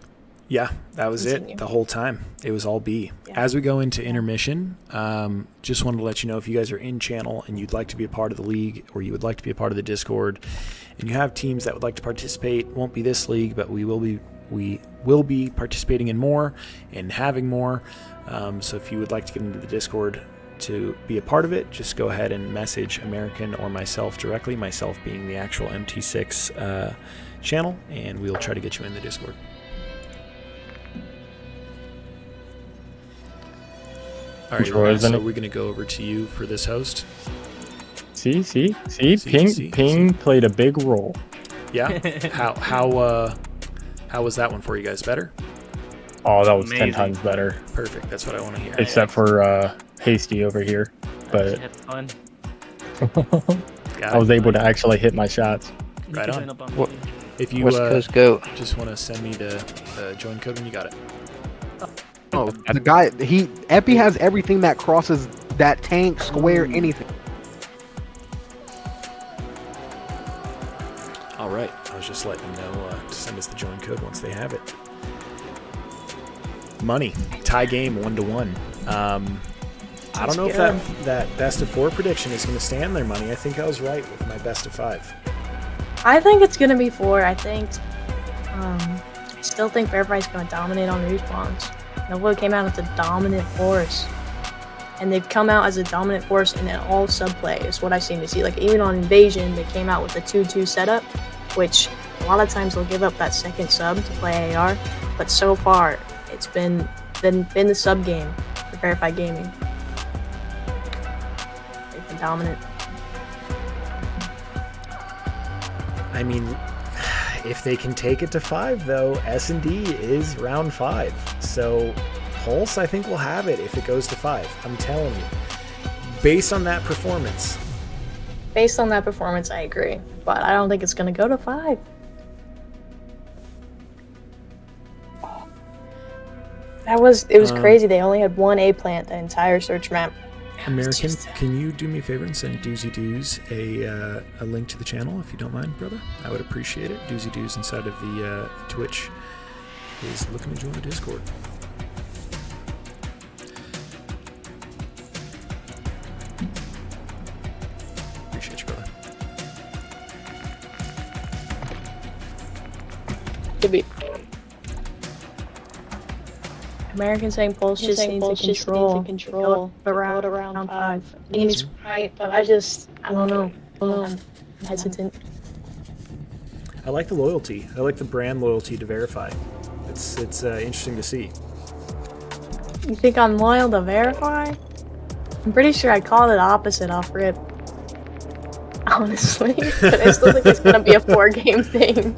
Yeah, that was Continue. it the whole time. It was all B. Yeah. As we go into intermission, just wanted to let you know if you guys are in channel and you'd like to be a part of the league or you would like to be a part of the Discord and you have teams that would like to participate, won't be this league, but we will be participating in more and having more. So if you would like to get into the Discord to be a part of it, just go ahead and message American or myself directly, myself being the actual MT6 channel, and we'll try to get you in the Discord. All right, Ryan, so we're going to go over to you for this host. See, Ping played a big role. Yeah? How was that one for you guys? Better? Oh, that was 10 times better. Perfect. That's what I want to hear. Except for Hasty over here. But fun. I was able to actually hit my shots. Right on. What? If you West Coast goat. just want to send me the join code when you got it. Oh, the guy, Epi has everything that crosses that tank, square, anything. All right. I was just letting them know to send us the join code once they have it. Money. Tie game 1-1. I don't know if that best of 4 prediction is going to stand there, Money. I think I was right with my best of 5. I think it's gonna be 4. I still think Veriphy's gonna dominate on respawns. Nova came out as a dominant force, and they've come out as a dominant force in all subplay. Is what I seem to see. Like even on Invasion, they came out with the 2-2 setup, which a lot of times they'll give up that second sub to play AR. But so far, it's been the sub game for Veriphy Gaming. They've been dominant. I mean, if they can take it to 5, though, S&D is round 5. So Pulse, I think, will have it if it goes to 5. I'm telling you. Based on that performance. Based on that performance, I agree. But I don't think it's going to go to 5. It was crazy. They only had one A plant the entire search map. American, can you do me a favor and send Doozy Doos a link to the channel if you don't mind, brother? I would appreciate it. Doozy Doos inside of the Twitch is looking to join the Discord. Appreciate you, brother. Could be. American saying Pulse just needs to control around 5. He's right, but I don't know. I'm hesitant. I like the loyalty. I like the brand loyalty to Veriphy. It's interesting to see. You think I'm loyal to Veriphy? I'm pretty sure I called it opposite off rip. Honestly, but I still think it's gonna be a 4-game thing.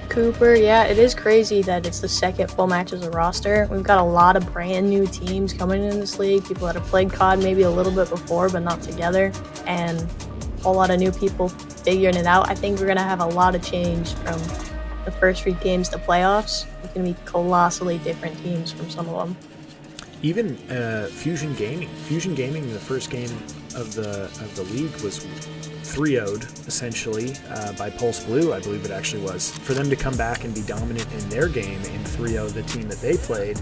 Cooper, yeah, it is crazy that it's the second full match as a roster. We've got a lot of brand new teams coming in this league, people that have played COD maybe a little bit before but not together, and a whole lot of new people figuring it out. I think we're going to have a lot of change from the first 3 games to playoffs. It's going to be colossally different teams from some of them. even Fusion Gaming. Fusion Gaming, the first game of the league was 3-0'd essentially by Pulse Blue, I believe it actually was. For them to come back and be dominant in their game and 3-0 the team that they played,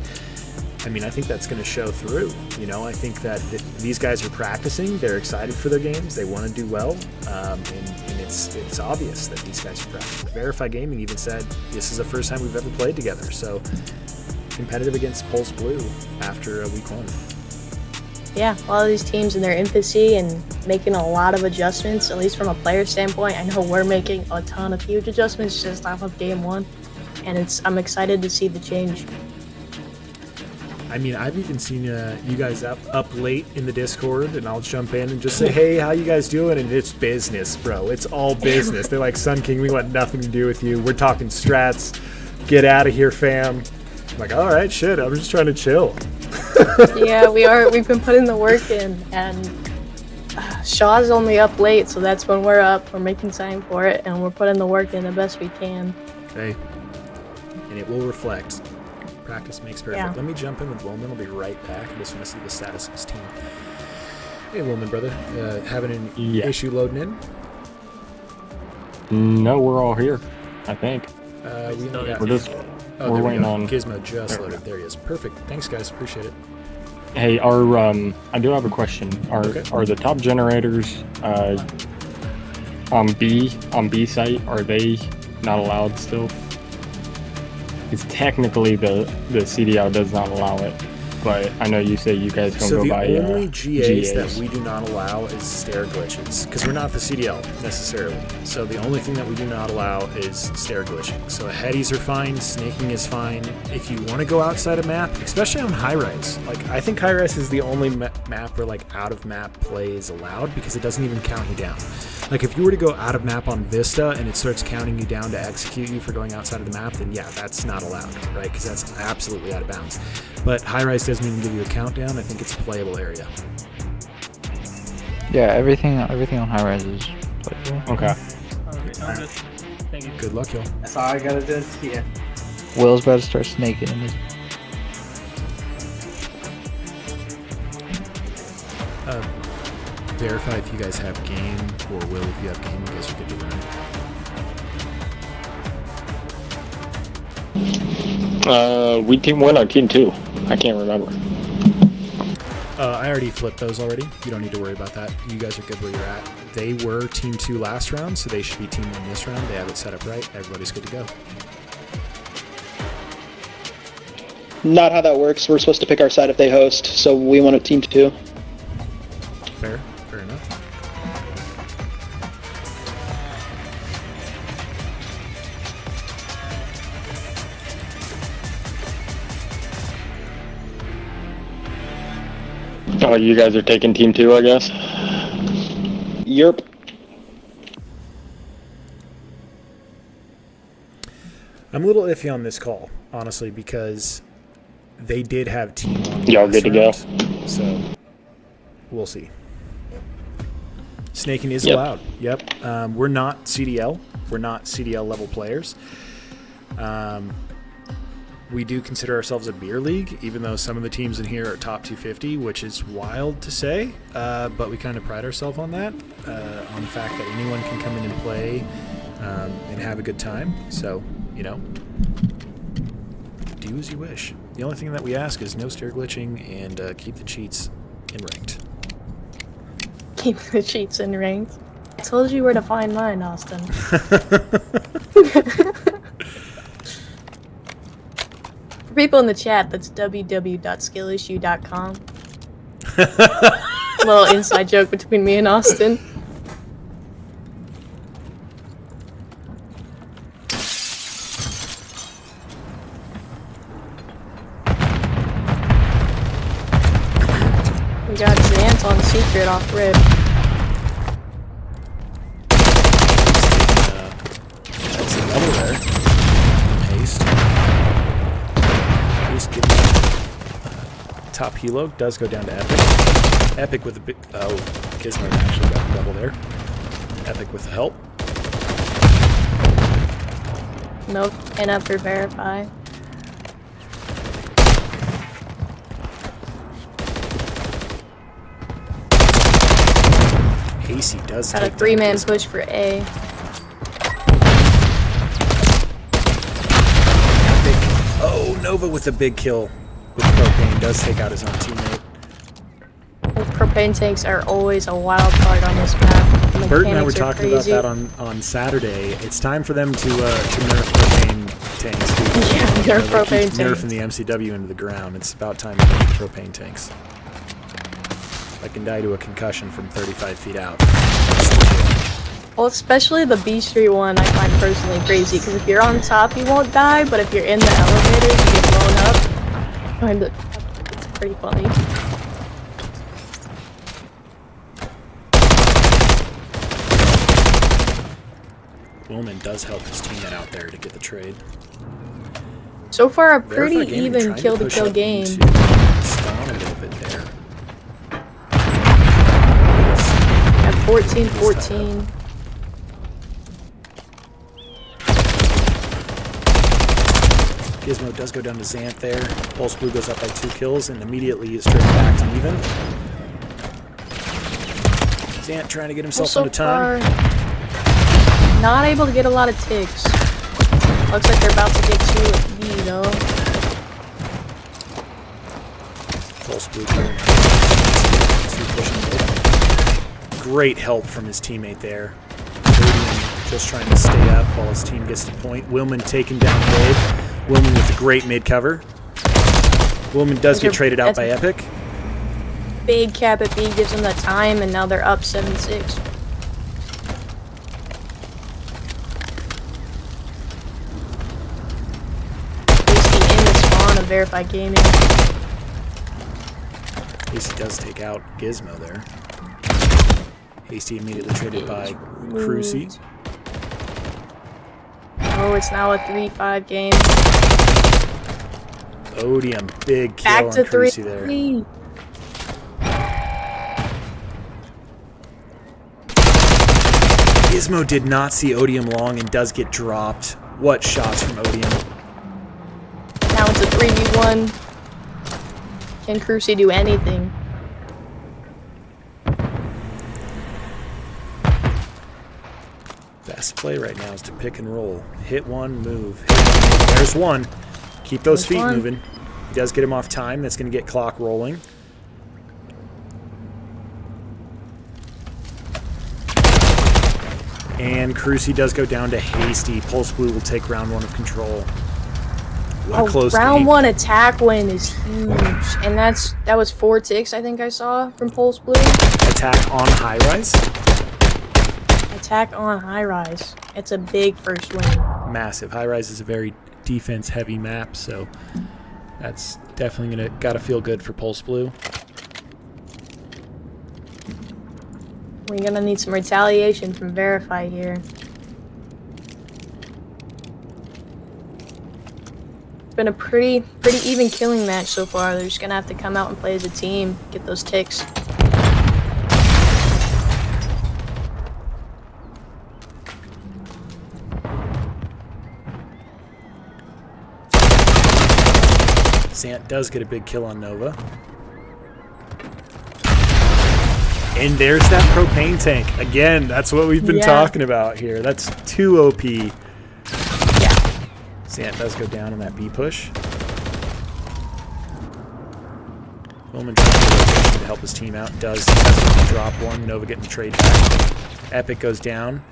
I mean, I think that's going to show through. You know, I think that these guys are practicing. They're excited for their games. They want to do well, and it's obvious that these guys are practicing. Veriphy Gaming even said this is the first time we've ever played together. So competitive against Pulse Blue after week 1. Yeah, a lot of these teams in their infancy and making a lot of adjustments, at least from a player standpoint. I know we're making a ton of huge adjustments just off of game 1, and I'm excited to see the change. I mean, I've even seen you guys up late in the Discord, and I'll jump in and just say, hey, how you guys doing? And it's business, bro. It's all business. They're like, Sun King, we want nothing to do with you. We're talking strats. Get out of here, fam. I'm like, all right, shit, I'm just trying to chill. Yeah, we've been putting the work in, and Shaw's only up late, so that's when we're up. We're making time for it, and we're putting the work in the best we can. Hey, and it will reflect. Practice makes perfect. Yeah. Let me jump in with Wilman. I'll be right back. I just want to see the status of his team. Hey, Wilman, brother. Having an issue loading in? No, we're all here, I think. We're waiting on Gizmo just loaded. There he is. Perfect. Thanks, guys. Appreciate it. Hey, I do have a question. Are the top generators on B site? Are they not allowed still? Because technically the CDL does not allow it, but I know you say you guys can go by the only GAs that we do not allow is stair glitches, because we're not the CDL necessarily. So the only thing that we do not allow is stair glitching. So headies are fine, snaking is fine. If you want to go outside of map, especially on high rise, like I think high rise is the only map where like out of map play is allowed, because it doesn't even count you down. Like if you were to go out of map on Vista and it starts counting you down to execute you for going outside of the map, then yeah, that's not allowed, right? Because that's absolutely out of bounds. But high rise doesn't even give you a countdown. I think it's a playable area. Yeah, everything on high rise is playable. Okay. Good luck, y'all. That's all I gotta do. Yeah. Will's about to start snaking in his. Verify if you guys have game, or Will, if you have game, you guys are good to run. We team 1 or team 2? I can't remember. I already flipped those already. You don't need to worry about that. You guys are good where you're at. They were team 2 last round, so they should be team 1 this round. They have it set up right. Everybody's good to go. Not how that works. We're supposed to pick our side if they host, so we want a team 2. Fair enough. Oh, you guys are taking team 2, I guess? Yerp. I'm a little iffy on this call, honestly, because they did have team 1. Y'all good to go? So we'll see. Snaking is allowed. Yep. We're not CDL. We're not CDL level players. We do consider ourselves a beer league, even though some of the teams in here are top 250, which is wild to say, but we kind of pride ourselves on that, on the fact that anyone can come in and play and have a good time. So, you know, do as you wish. The only thing that we ask is no stair glitching and keep the cheats in ranked. Keep the cheats in ranked. I told you where to find mine, Austin. For people in the chat, that's www.skillissue.com. Little inside joke between me and Austin. We got Zant on secret off rip. That's a double there. Haste. Haste getting top helo. Does go down to Epic. Epic with a big... Oh, Gizmo actually got the double there. Epic with the help. Nope, and up for Verify. Hasty does Got a take 3-man down push for A. Oh, Nova with a big kill with propane does take out his own teammate. Those propane tanks are always a wild card on this map. The Bert and I were mechanics are talking crazy. about that on Saturday. It's time for them to nerf propane tanks. Dude. Yeah, nerf They keep propane tanks. nerfing the MCW into the ground. It's about time to nerf propane tanks. I can die to a concussion from 35 feet out. Well, especially the B Street one I find personally crazy, because if you're on top you won't die, but if you're in the elevators you get blown up. I find it's pretty funny. Willman does help his teammate out there to get the trade. So far a pretty Verify Gaming even trying to kill to push kill up game. into Spawn a little bit there. At 14-14. Gizmo does go down to Xant there. Pulse Blue goes up by 2 kills and immediately is straight back to even. Xant trying to get himself So into time. far, not able to get a lot of ticks. Looks like they're about to get 2 with B though. Pulse Blue coming out. 2 pushing mid. Great help from his teammate there. Radiant just trying to stay up while his team gets to point. Willman taken down mid. Willman with a great mid cover. Willman does get traded out by Epic. Big cap at B gives them the time, and now they're up 7-6. Hasty in the spawn of Verify Gaming. Hasty does take out Gizmo there. Hasty immediately traded by Crucy. Oh, it's now a 3-5 game. Odium, big kill Back on to Crucy there. 3. Gizmo did not see Odium long and does get dropped. What shots from Odium? Now it's a 3v1. Can Crucy do anything? Best play right now is to pick and roll. Hit one, move. Hit one, move. There's one. Keep those There's feet one. moving. He does get him off time. That's going to get clock rolling. And Crucy does go down to Hasty. Pulse Blue will take round 1 of control. What a close round game. 1 attack win is huge, and that was 4 ticks I think I saw from Pulse Blue. Attack on high rise. Attack on high rise. It's a big first win. Massive. High rise is a very defense heavy map, so that's definitely gotta feel good for Pulse Blue. We're gonna need some retaliation from Verify here. It's been a pretty even killing match so far. They're just gonna have to come out and play as a team, get those ticks. Sant does get a big kill on Nova. And there's that propane tank. Again, that's what we've been talking about here. That's too OP. Yeah. Sant does go down on that B push. Bowman trying to help his team out. Does drop one. Nova getting the trade back. Epic goes down.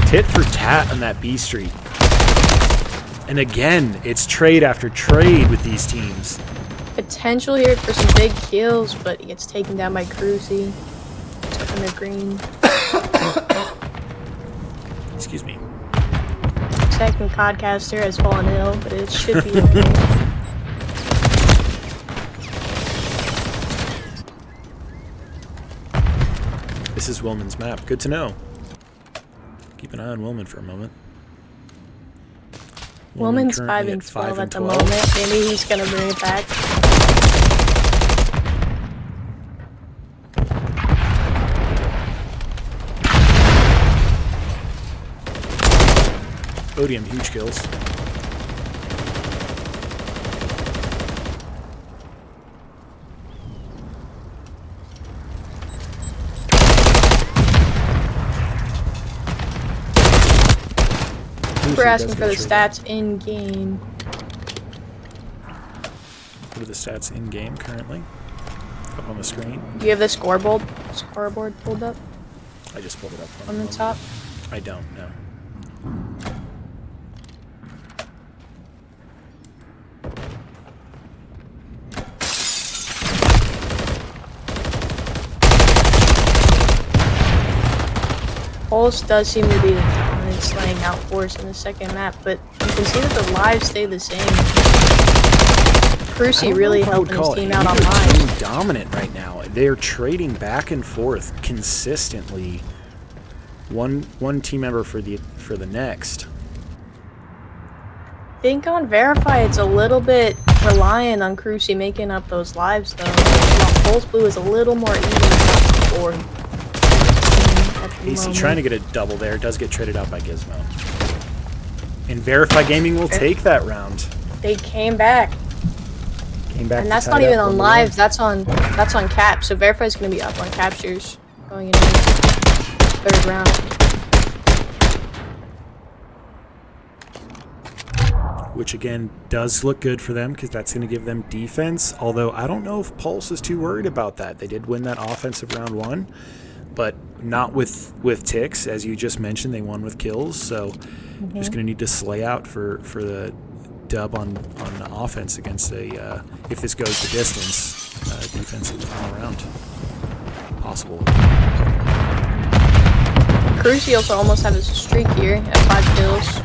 Tit for tat on that B street. And again, it's trade after trade with these teams. Potential here for some big kills, but he gets taken down by Crucy. Stuck in the green. Excuse me. Second Codcaster has fallen ill, but it should be okay. This is Willman's map. Good to know. Keep an eye on Willman for a moment. Willman's currently 5 and 12 at the 12. moment. Maybe he's gonna bring it back. Odium, huge kills. We're asking for the stats in game. What are the stats in game currently? Up on the screen. Do you have the scoreboard pulled up I just pulled it up on the top? I don't know. Pulse does seem to be the dominant slaying out force in the second map, but you can see that the lives stay the same. Crucy really helping his team out on lives. Team dominant right now. They're trading back and forth consistently. One team member for the next. I think on Verify it's a little bit reliant on Crucy making up those lives though. While Pulse Blue is a little more even across the board. AC trying to get a double there, does get traded out by Gizmo. And Verify Gaming will take that round. They came back. Came back. And that's not even on lives, that's on caps. So Verify's gonna be up on captures going into the third round. Which again does look good for them because that's going to give them defense. Although I don't know if Pulse is too worried about that. They did win that offensive round 1, but not with ticks, as you just mentioned. They won with kills, so just going to need to slay out for the dub on offense against a if this goes the distance defensive final round possible. Crucy also almost had a streak here at 5 kills.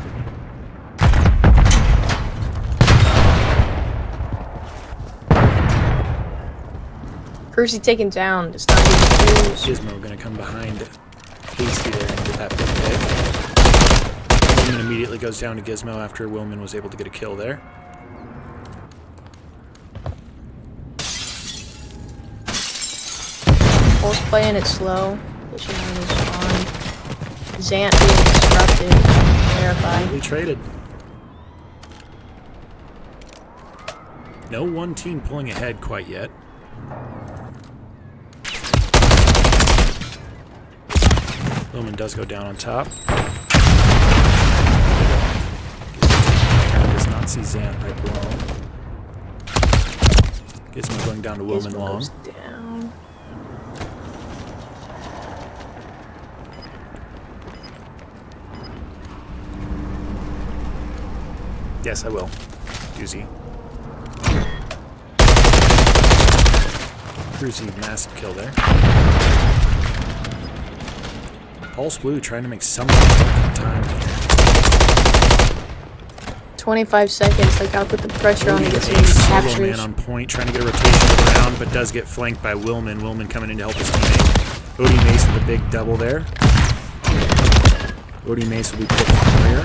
Crucy taken down, just not even kills. Gizmo going to come behind Hasty there and get that big pick. Willman immediately goes down to Gizmo after Willman was able to get a kill there. Pulse playing it slow, pushing on his spawn. Zant being disrupted, Verify. We traded. No one team pulling ahead quite yet. Willman does go down on top. Does not see Zant right below. Gizmo going down to Willman Gizmo long. goes down. Yes, I will. Uzi. Cruzy, massive kill there. Pulse Blue trying to make some time here. 25 seconds, like I'll put the pressure on to get some Solo captures. man on point, trying to get a rotation around, but does get flanked by Willman. Willman coming in to help his teammate. Odie Mace with a big double there. Odie Mace will be picked from rear.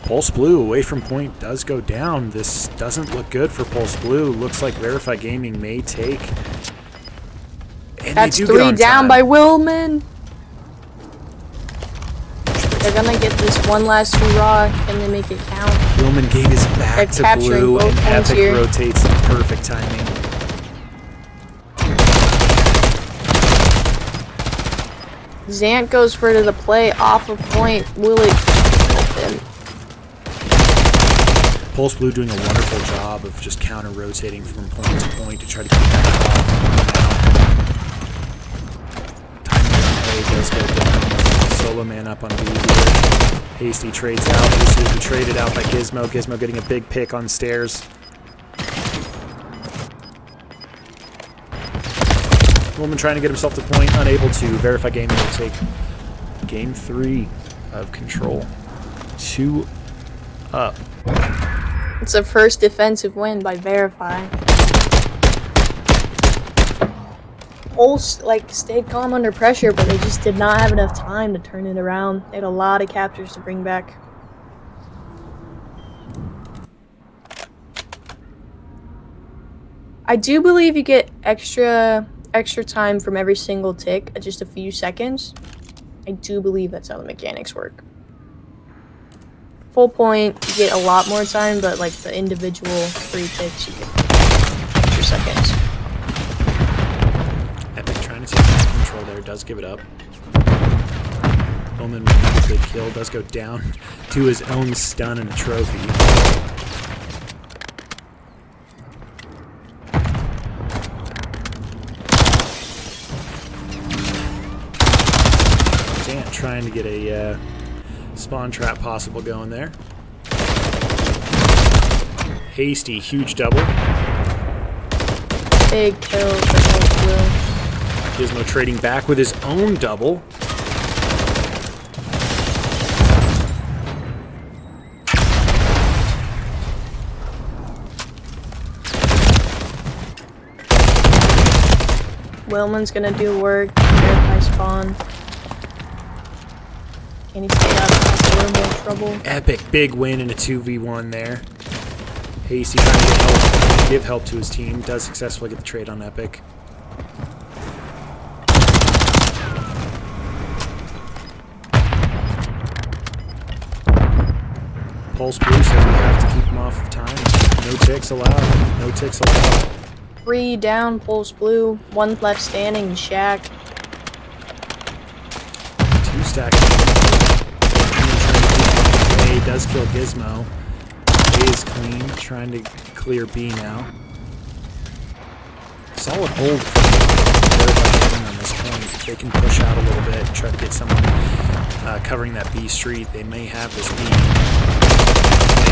Pulse Blue away from point does go down. This doesn't look good for Pulse Blue. Looks like Verify Gaming may take. And That's they do 3 get on down time. by Willman. They're gonna get this one last hurrah. Can they make it count? Willman gave his back They're to capturing Blue, both and points Epic here. rotates in perfect timing. Zant goes for the play off of point. Will it help him? Pulse Blue doing a wonderful job of just counter rotating from point to point to try to keep that off. Timing does go down. Solo man up on B here. Hasty trades out. Hasty will be traded out by Gizmo. Gizmo getting a big pick on stairs. Woman trying to get himself to point, unable to. Verify Gaming will take game 3 of Control. 2 up. It's the first defensive win by Verify. Pulse stayed calm under pressure, but they just did not have enough time to turn it around. They had a lot of captures to bring back. I do believe you get extra time from every single tick at just a few seconds. I do believe that's how the mechanics work. Full point, you get a lot more time, but like the individual 3 ticks, you get extra seconds. Epic trying to take Control there, does give it up. Bowman with a good kill. Does go down to his own stun and a trophy. Zant trying to get a spawn trap possible going there. Hasty, huge double. Big kill for Will. Gizmo trading back with his own double. Willman's gonna do work. Verify spawn. Can he stay out of a little more trouble? Epic big win in a 2v1 there. Hasty trying to get help, give help to his team. Does successfully get the trade on Epic. Pulse Blue says we have to keep him off of time. No ticks allowed. No ticks allowed. 3 down, Pulse Blue. 1 left standing, Shaq. 2 stack. A does kill Gizmo. A is clean, trying to clear B now. Solid hold on this point. If they can push out a little bit, try to get someone covering that B street, they may have this B. They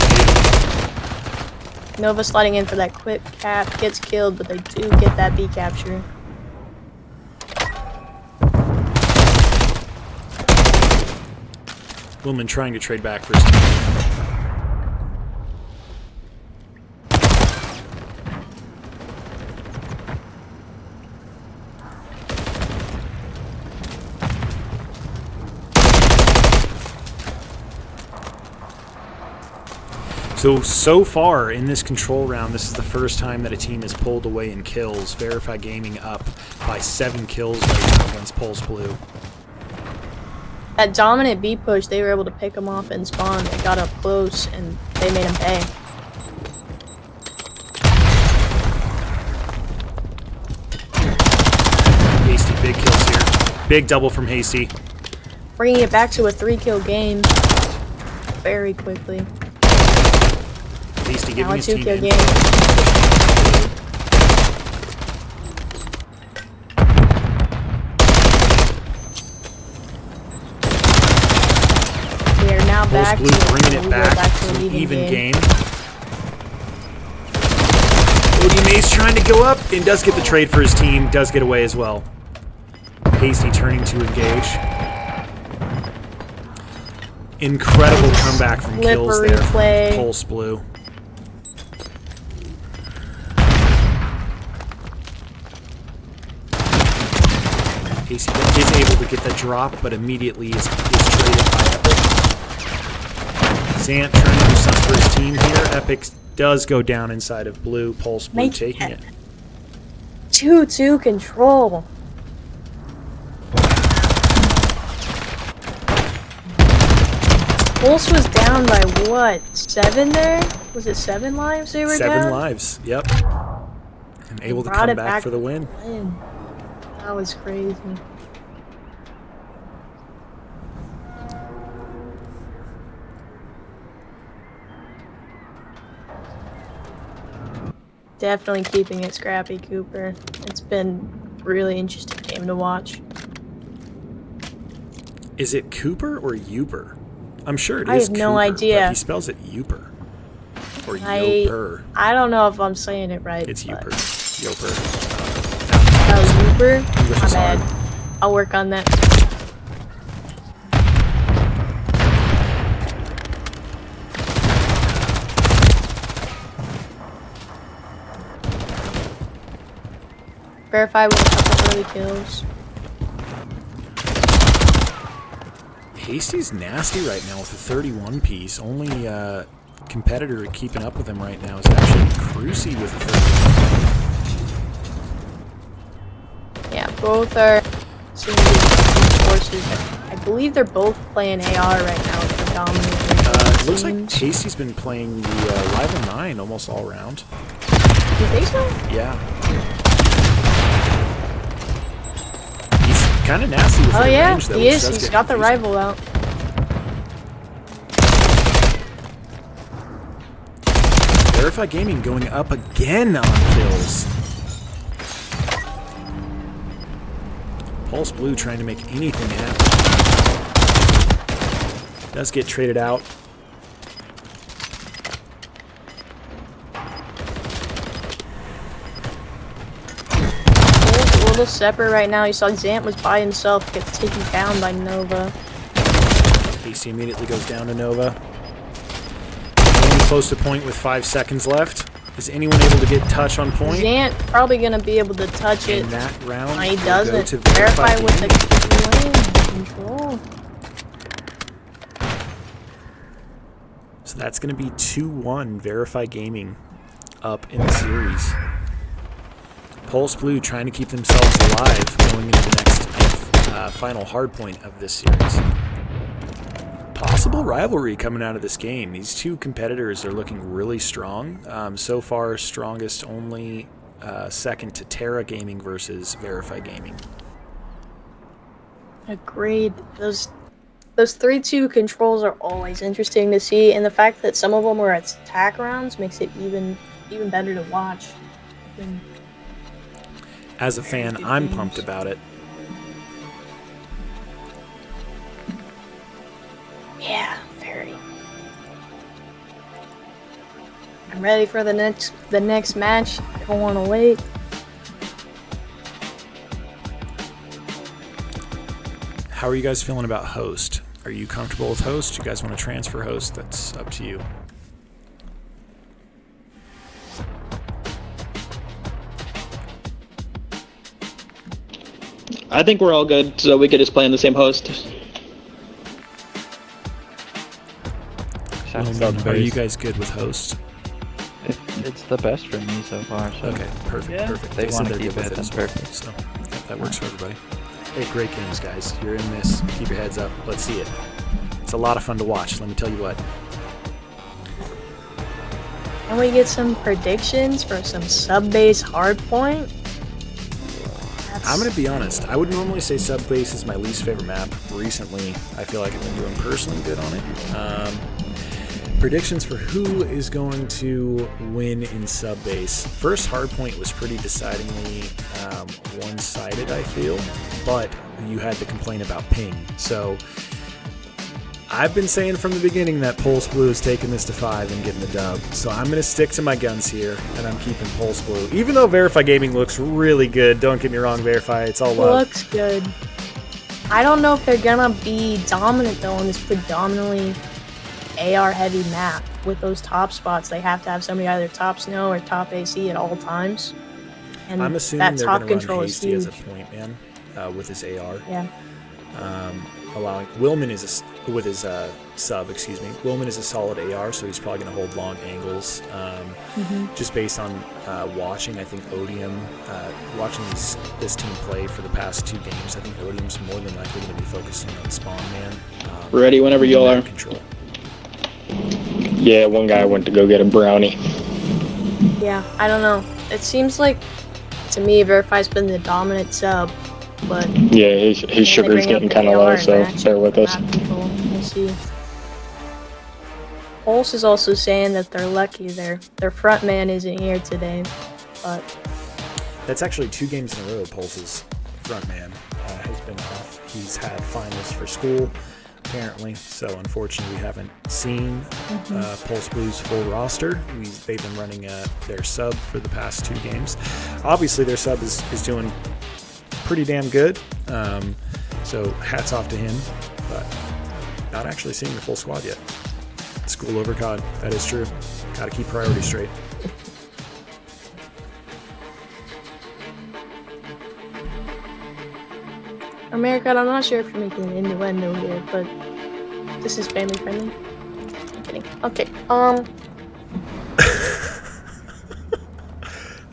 do. Nova sliding in for that quick cap. Gets killed, but they do get that B capture. Willman trying to trade back for his team. So far in this control round, this is the first time that a team has pulled away in kills. Verify Gaming up by 7 kills right now against Pulse Blue. That dominant B push, they were able to pick him off and spawn. They got up close and they made him pay. Hasty, big kills here. Big double from Hasty. Bringing it back to a 3-kill game very quickly. Hasty Now giving a his team 2-kill info. game. We are now Pulse back Blue to bringing it back to an even game. OG Mace trying to go up and does get the trade for his team. Does get away as well. Hasty turning to engage. Incredible comeback from kills there from Pulse Blue. Hasty is able to get the drop, but immediately is traded by Epic. Zant trying to do something for his team here. Epic does go down inside of Blue. Pulse Blue taking it. 2-2 control. Pulse was down by what? 7 there? Was it 7 lives they were down? 7 lives, yep. And able to Brought come it back for the win. That was crazy. Definitely keeping it scrappy, Cooper. It's been a really interesting game to watch. Is it Cooper or Youper? I'm sure it is I have no Cooper, idea. but he spells it Youper. Or Yoper. I don't know if I'm saying it right. It's but- Youper. Yoper. Oh, Youper? English My is bad. hard. I'll work on that. Verify with a couple early kills. Hasty's nasty right now with a 31 piece. Only competitor keeping up with him right now is actually Crucy with a 31. Yeah, both are seeing these forces. I believe they're both playing AR right now for dominant. It looks like Hasty's been playing the Rival 9 almost all round. You think so? Yeah. Kind of nasty with Oh the yeah, range, though. he which is. does He's get got the confusing. rival out. Verify Gaming going up again on kills. Pulse Blue trying to make anything happen. Does get traded out. It's a little separate right now. You saw Zant was by himself, get taken down by Nova. AC immediately goes down to Nova. Getting close to point with 5 seconds left. Is anyone able to get touch on point? Zant probably gonna be able to touch it. In that round, No, he will doesn't. go to Verify with Gaming. the control. So that's going to be 2-1 Verify Gaming up in the series. Pulse Blue trying to keep themselves alive going into the next final hardpoint of this series. Possible rivalry coming out of this game. These two competitors are looking really strong. So far, strongest only second to Terra Gaming versus Verify Gaming. Agreed. Those 3-2 controls are always interesting to see, and the fact that some of them were attack rounds makes it even better to watch. As a fan, I'm pumped about it. Yeah, very. I'm ready for the next match. I don't want to wait. How are you guys feeling about host? Are you comfortable with host? You guys want to transfer host? That's up to you. I think we're all good, so we could just play on the same host. Are you guys good with host? It's the best for me so far. So Okay, perfect, perfect. They said wanna they're keep good with it, as then well, perfect. So that works for everybody. Hey, great games, guys. You're in this. Keep your heads up. Let's see it. It's a lot of fun to watch. Let me tell you what. Can we get some predictions for some sub-base hardpoint? I'm going to be honest. I would normally say sub-base is my least favorite map. Recently, I feel like I've been doing personally good on it. Predictions for who is going to win in sub-base. First hardpoint was pretty decidingly one-sided, I feel, but you had to complain about ping. So I've been saying from the beginning that Pulse Blue is taking this to 5 and getting the dub. So I'm going to stick to my guns here, and I'm keeping Pulse Blue. Even though Verify Gaming looks really good, don't get me wrong, Verify, it's all love. Looks good. I don't know if they're gonna be dominant though on this predominantly AR heavy map. With those top spots, they have to have somebody either top snow or top AC at all times. And I'm assuming that they're top going to run control is Hasty as a huge. point man with his AR. Yeah. Allowing Willman is with his sub, excuse me. Willman is a solid AR, so he's probably going to hold long angles. Just based on watching, I think Odium, watching this team play for the past 2 games, I think Odium's more than likely going to be focusing on spawn man. Ready whenever you all are. Control. Yeah, one guy went to go get a brownie. Yeah, I don't know. It seems like, to me, Verify's been the dominant sub, but Yeah, his sugar's getting kind of low, so bear with us. We'll see. Pulse is also saying that they're lucky their front man isn't here today, but That's actually 2 games in a row. Pulse's front man has been off. He's had finals for school, apparently. So unfortunately, we haven't seen Pulse Blue's full roster. They've been running their sub for the past 2 games. Obviously, their sub is doing pretty damn good. So hats off to him, but not actually seeing the full squad yet. School over COD. That is true. Got to keep priorities straight. America, I'm not sure if you're making an innuendo here, but this is family friendly. I'm kidding. Okay. I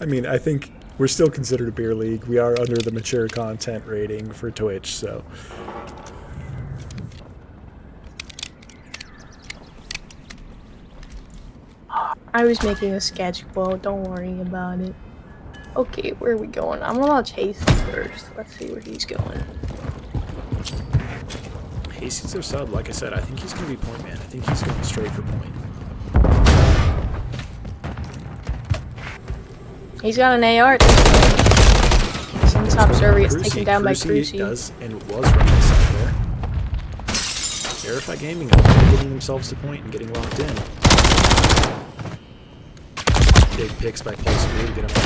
mean, I think we're still considered a beer league. We are under the mature content rating for Twitch, so. I was making a sketch quote. Don't worry about it. Okay, where are we going? I'm gonna chase him first. Let's see where he's going. Hastings their sub. Like I said, I think he's going to be point man. I think he's going straight for point. He's got an AR. Some top server gets taken down by Cruci. Does and was running the side there. Veriphy Gaming getting themselves to point and getting locked in. Big picks by Pulse Blue to get him.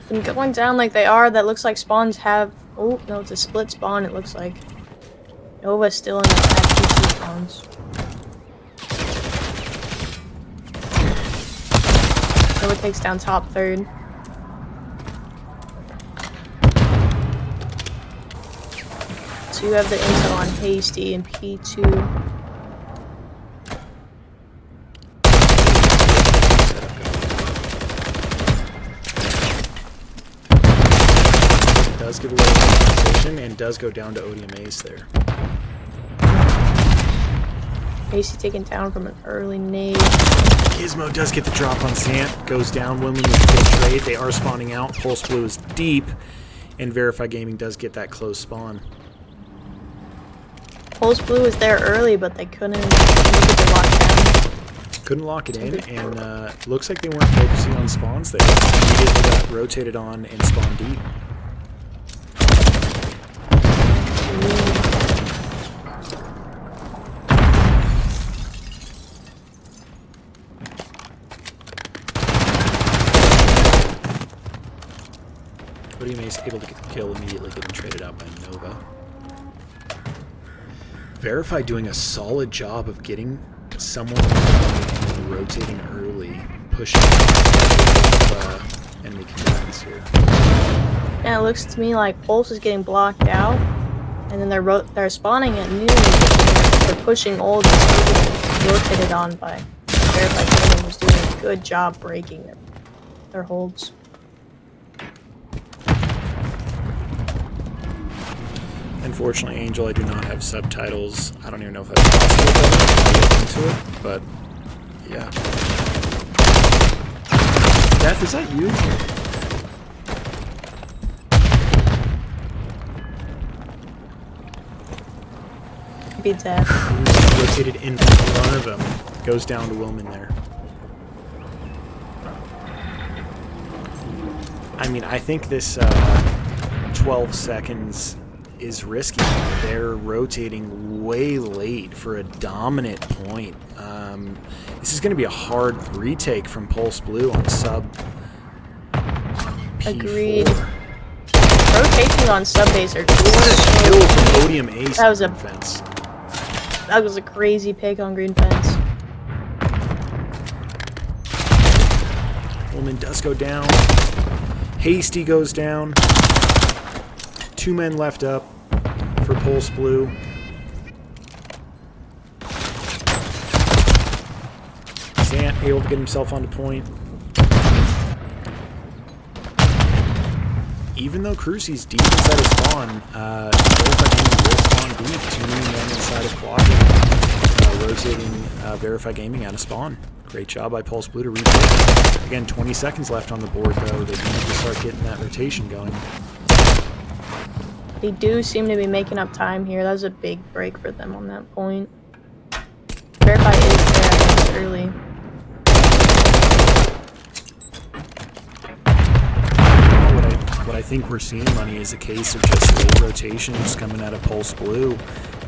And going down like they are, that looks like spawns have. Oh no, it's a split spawn. It looks like Nova's still in the FTC spawns. Nova takes down top third. So you have the intel on Hasty and P2. Does give away the position and does go down to Odium Ace there. Hasty taken down from an early nade. Gizmo does get the drop on Sant. Goes down Women with the kill trade. They are spawning out. Pulse Blue is deep. And Veriphy Gaming does get that close spawn. Pulse Blue was there early, but they couldn't get the lockdown. Couldn't lock it in, and looks like they weren't focusing on spawns there. Immediately got rotated on and spawned deep. Odium Ace able to get the kill, immediately getting traded out by Nova. Veriphy doing a solid job of getting someone and rotating early, pushing enemy combatants here. And it looks to me like Pulse is getting blocked out, and then they're spawning at noon. They're pushing old and rotated on by Veriphy Gaming, was doing a good job breaking their holds. Unfortunately, Angel, I do not have subtitles. I don't even know if that's possible, but I'll look into it. But, yeah. Death, is that you? Be Death. Rotated in front of him. Goes down to Wilman there. I mean, I think this 12 seconds is risky. They're rotating way late for a dominant point. This is going to be a hard retake from Pulse Blue on sub P4. Agreed. Rotating on sub base are Kill from Odium Ace. That was a fence. That was a crazy pick on green fence. Woman does go down. Hasty goes down. 2 men left up for Pulse Blue. Sant able to get himself onto point. Even though Cruci's deep inside of spawn, Veriphy Gaming will spawn deep. 2 men inside of quadrant, rotating Veriphy Gaming out of spawn. Great job by Pulse Blue to retake. Again, 20 seconds left on the board though. They need to start getting that rotation going. They do seem to be making up time here. That was a big break for them on that point. Verify is there, I think, early. What I think we're seeing, Money, is a case of just late rotations coming out of Pulse Blue.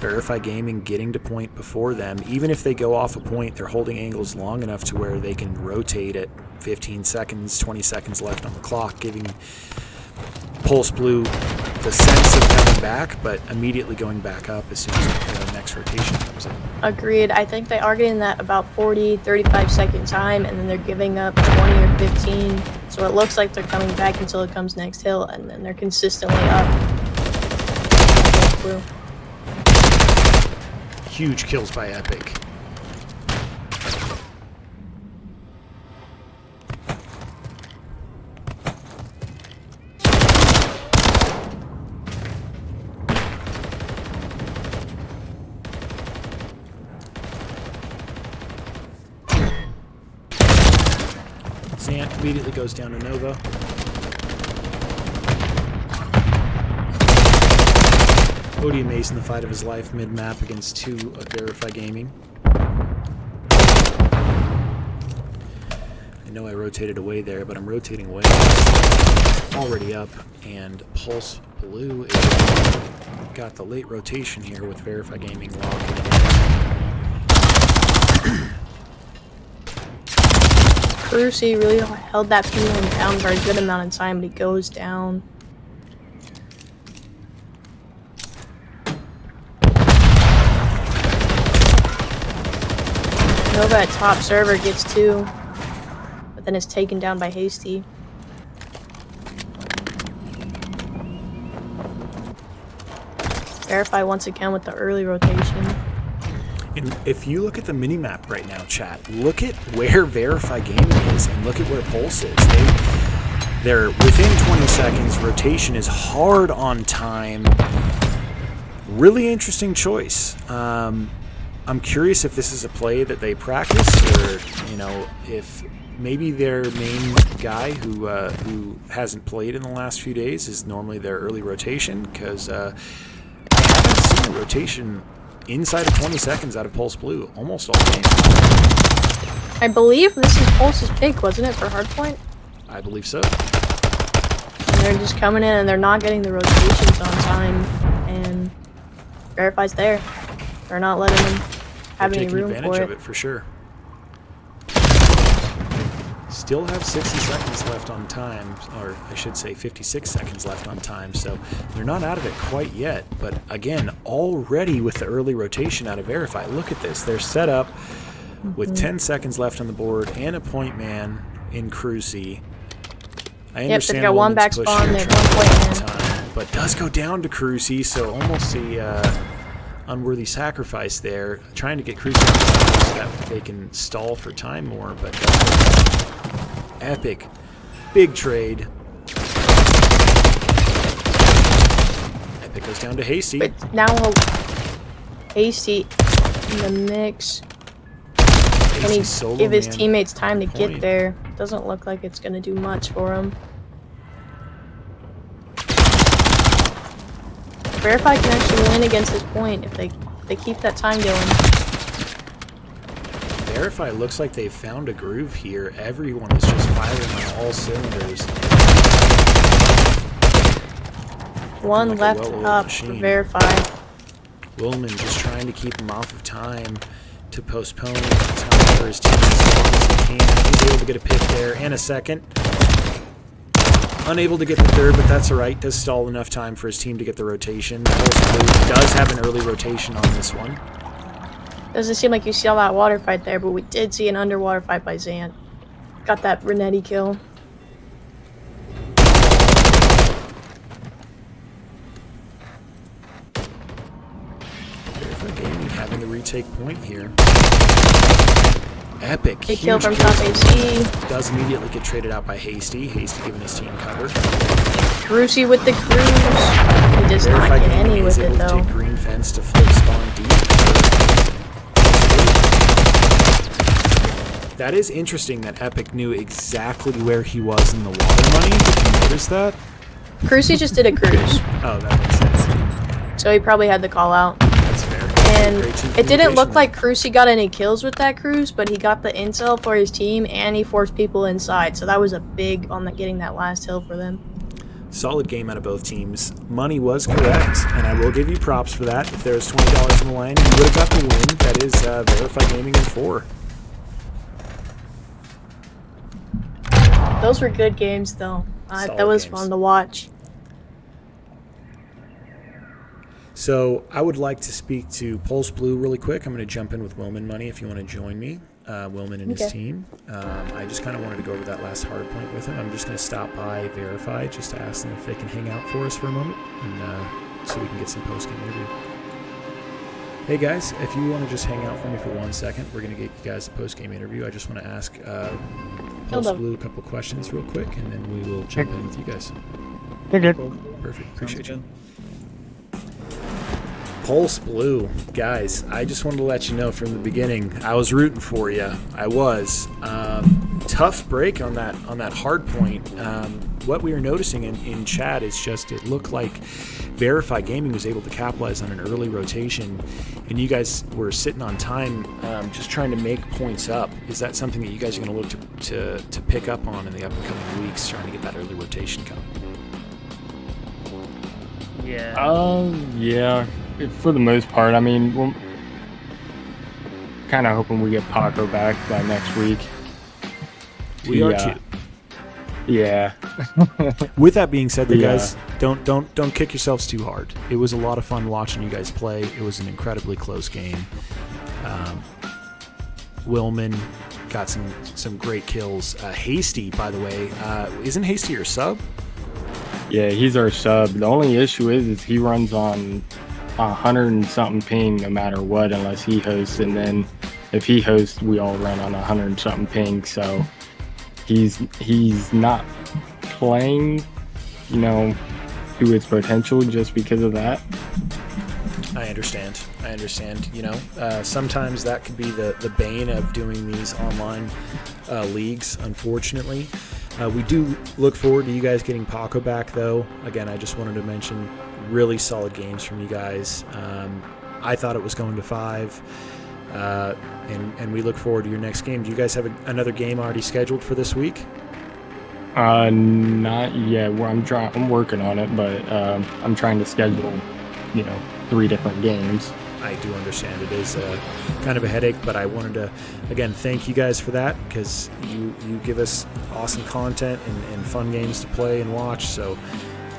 Veriphy Gaming getting to point before them. Even if they go off a point, they're holding angles long enough to where they can rotate at 15 seconds, 20 seconds left on the clock, giving Pulse Blue the sense of coming back, but immediately going back up as soon as the next rotation comes in. Agreed. I think they are getting that about 40, 35 second time, and then they're giving up 20 or 15. So it looks like they're coming back until it comes next hill, and then they're consistently up. Blue. Huge kills by Epic. Sant immediately goes down to Nova. Odium Ace in the fight of his life mid-map against 2 of Veriphy Gaming. I know I rotated away there, but I'm rotating away. Already up, and Pulse Blue is got the late rotation here with Veriphy Gaming locking it in. Crucy really held that P1 down for a good amount of time, but he goes down. Nova at top server gets 2, but then is taken down by Hasty. Verify once again with the early rotation. And if you look at the minimap right now, chat, look at where Veriphy Gaming is and look at where Pulse is. They're within 20 seconds. Rotation is hard on time. Really interesting choice. I'm curious if this is a play that they practice, or if maybe their main guy who hasn't played in the last few days is normally their early rotation, because I haven't seen a rotation inside of 20 seconds out of Pulse Blue almost all game. I believe this is Pulse's pick, wasn't it, for Hardpoint? I believe so. And they're just coming in and they're not getting the rotations on time, and Verify's there. They're not letting them have any room advantage for of it for sure. Still have 60 seconds left on time, or I should say 56 seconds left on time, so they're not out of it quite yet. But again, already with the early rotation out of Verify, look at this. They're set up with 10 seconds left on the board and a point man in Crucy. I understand they've got one back spawn, they have 1 point man. But does go down to Crucy, so almost a unworthy sacrifice there. Trying to get Crucy on the side so that they can stall for time more, but epic. Big trade. Epic goes down to Hasty. But now Hasty in the mix. Can he give his teammates time to get there? Doesn't look like it's going to do much for him. Verify can actually win against this point if they keep that time going. Verify looks like they've found a groove here. Everyone is just firing on all cylinders. One like left up for Verify. Willman just trying to keep him off of time to postpone time for his team as long as he can. He's able to get a pick there and a second. Unable to get the third, but that's alright. Does stall enough time for his team to get the rotation. Pulse Blue does have an early rotation on this one. Doesn't seem like you see all that water fight there, but we did see an underwater fight by Zant. Got that Renetti kill. Verify Gaming having the retake point here. Epic. Big kill from top AC. Does immediately get traded out by Hasty. Hasty giving his team cover. Crucy with the cruise. He does not get any with it though. Take green fence to flip spawn deep. That is interesting that Epic knew exactly where he was in the water money. Did you notice that? Crucy just did a cruise. Oh, that makes sense. So he probably had the call out. That's fair. And it didn't look like Crucy got any kills with that cruise, but he got the intel for his team and he forced people inside. So that was a big on getting that last hill for them. Solid game out of both teams. Money was correct, and I will give you props for that. If there was $20 on the line, you would have got the win. That is Verify Gaming in 4. Those were good games, though. That was fun to watch. So I would like to speak to Pulse Blue really quick. I'm going to jump in with Willman Money if you want to join me. Willman and his team. I just kind of wanted to go over that last hard point with him. I'm just going to stop by Verify just to ask them if they can hang out for us for a moment, and so we can get some post-game interview. Hey guys, if you want to just hang out for me for 1 second, we're going to get you guys a post-game interview. I just want to ask Pulse Blue a couple questions real quick, and then we will jump in with you guys. Perfect. Appreciate you. Pulse Blue, guys, I just wanted to let you know from the beginning, I was rooting for you. I was. tough break on that hard point. What we were noticing in chat is just it looked like Veriphy Gaming was able to capitalize on an early rotation, and you guys were sitting on time, just trying to make points up. Is that something that you guys are going to look to pick up on in the upcoming weeks, trying to get that early rotation coming? Yeah. Yeah, for the most part. I mean, we're kind of hoping we get Paco back by next week. We are too. Yeah. With that being said, Yeah. guys, don't kick yourselves too hard. It was a lot of fun watching you guys play. It was an incredibly close game. Willman got some great kills. Hasty, by the way, isn't Hasty your sub? Yeah, he's our sub. The only issue is he runs on 100 and something ping no matter what, unless he hosts, and then if he hosts, we all run on 100 and something ping. So he's not playing, to its potential just because of that. I understand. Sometimes that could be the bane of doing these online leagues, unfortunately. We do look forward to you guys getting Paco back, though. Again, I just wanted to mention really solid games from you guys. I thought it was going to 5, and we look forward to your next game. Do you guys have another game already scheduled for this week? Not yet. I'm working on it, but I'm trying to schedule, 3 different games. I do understand it is kind of a headache, but I wanted to, again, thank you guys for that, because you give us awesome content and fun games to play and watch. So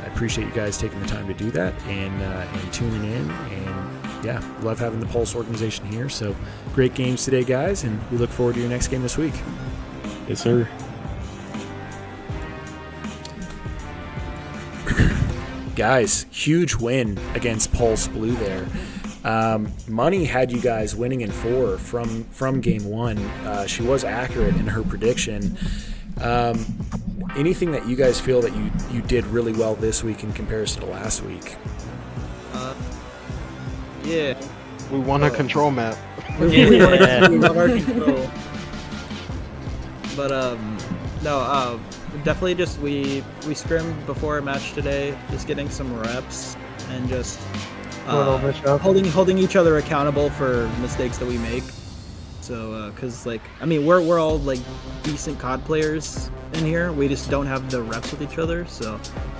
I appreciate you guys taking the time to do that and tuning in. And yeah, love having the Pulse organization here. So great games today, guys, and we look forward to your next game this week. Yes, sir. Guys, huge win against Pulse Blue there. Money had you guys winning in 4 from game 1. She was accurate in her prediction. Anything that you guys feel that you did really well this week in comparison to last week? Yeah. We won a control map. We love our control. But no, definitely just we scrimmed before a match today, just getting some reps and just holding each other accountable for mistakes that we make. So, cause we're all decent COD players in here. We just don't have the reps with each other. So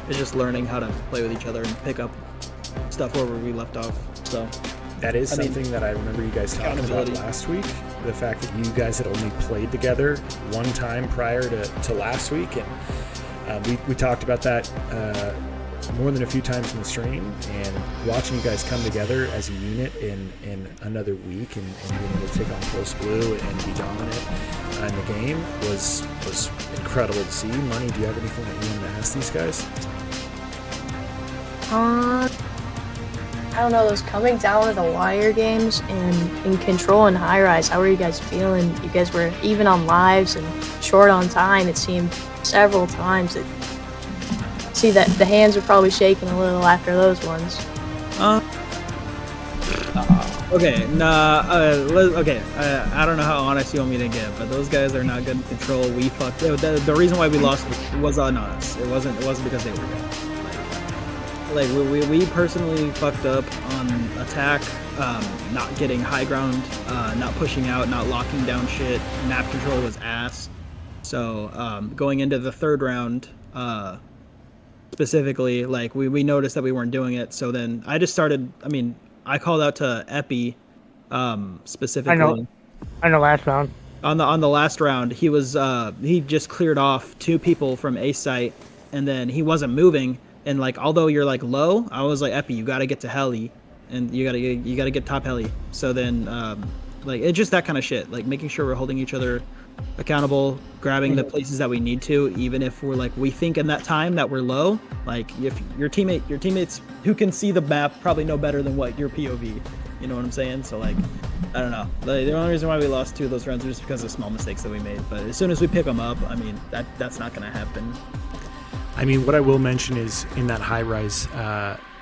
it's just learning how to play with each other and pick up stuff where we left off. So that is something that I remember you guys talking about last week. The fact that you guys had only played together one time prior to last week, and we talked about that more than a few times in the stream, and watching you guys come together as a unit in another week and being able to take on Pulse Blue and be dominant in the game was incredible to see. Money, do you have anything that you want to ask these guys? I don't know, those coming down to the wire games and in Control and High Rise, how were you guys feeling? You guys were even on lives and short on time, it seemed several times. See that the hands were probably shaking a little after those ones. Okay, I don't know how honest you want me to get, but those guys are not good in Control. We fucked. The reason why we lost was on us. It wasn't because they were good. We personally fucked up on attack, not getting high ground, not pushing out, not locking down shit. Map control was ass. So going into the 3rd round, specifically, we noticed that we weren't doing it. So then I just started. I called out to Epi, specifically. I know. Last round. On the last round, he just cleared off 2 people from A site, and then he wasn't moving. And although you're low, I was like, Epi, you gotta get to heli, and you gotta get top heli. So then it's just that kind of shit, making sure we're holding each other accountable, grabbing the places that we need to, even if we're we think in that time that we're low. If your teammates who can see the map probably know better than what your POV. You know what I'm saying? So I don't know. The only reason why we lost 2 of those rounds was just because of small mistakes that we made. But as soon as we pick them up, that's not gonna happen. What I will mention is in that high-rise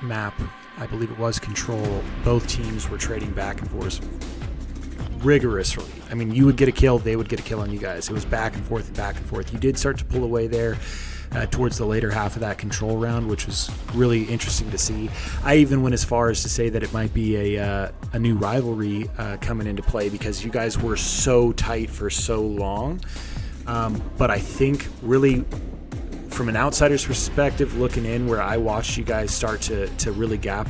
map, I believe it was Control, both teams were trading back and forth rigorously. I mean, you would get a kill, they would get a kill on you guys. It was back and forth and back and forth. You did start to pull away there towards the later half of that control round, which was really interesting to see. I even went as far as to say that it might be a new rivalry coming into play because you guys were so tight for so long. But I think really from an outsider's perspective, looking in where I watched you guys start to really gap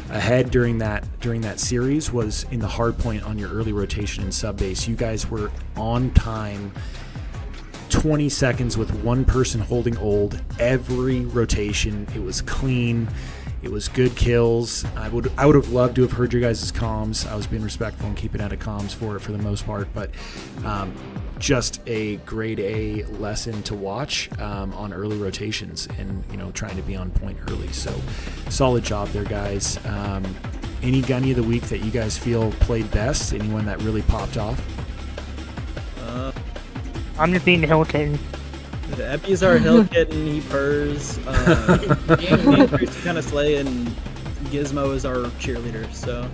ahead during that series was in the hard point on your early rotation in sub base. You guys were on time 20 seconds with one person holding old every rotation. It was clean. It was good kills. I would have loved to have heard your guys' comms. I was being respectful and keeping out of comms for the most part, but just a grade A lesson to watch on early rotations and trying to be on point early. So solid job there, guys. Any gunny of the week that you guys feel played best? Anyone that really popped off? I'm just being the hill kitten. The Epi's our hill kitten, he purrs. Kind of slay, and Gizmo is our cheerleader, so.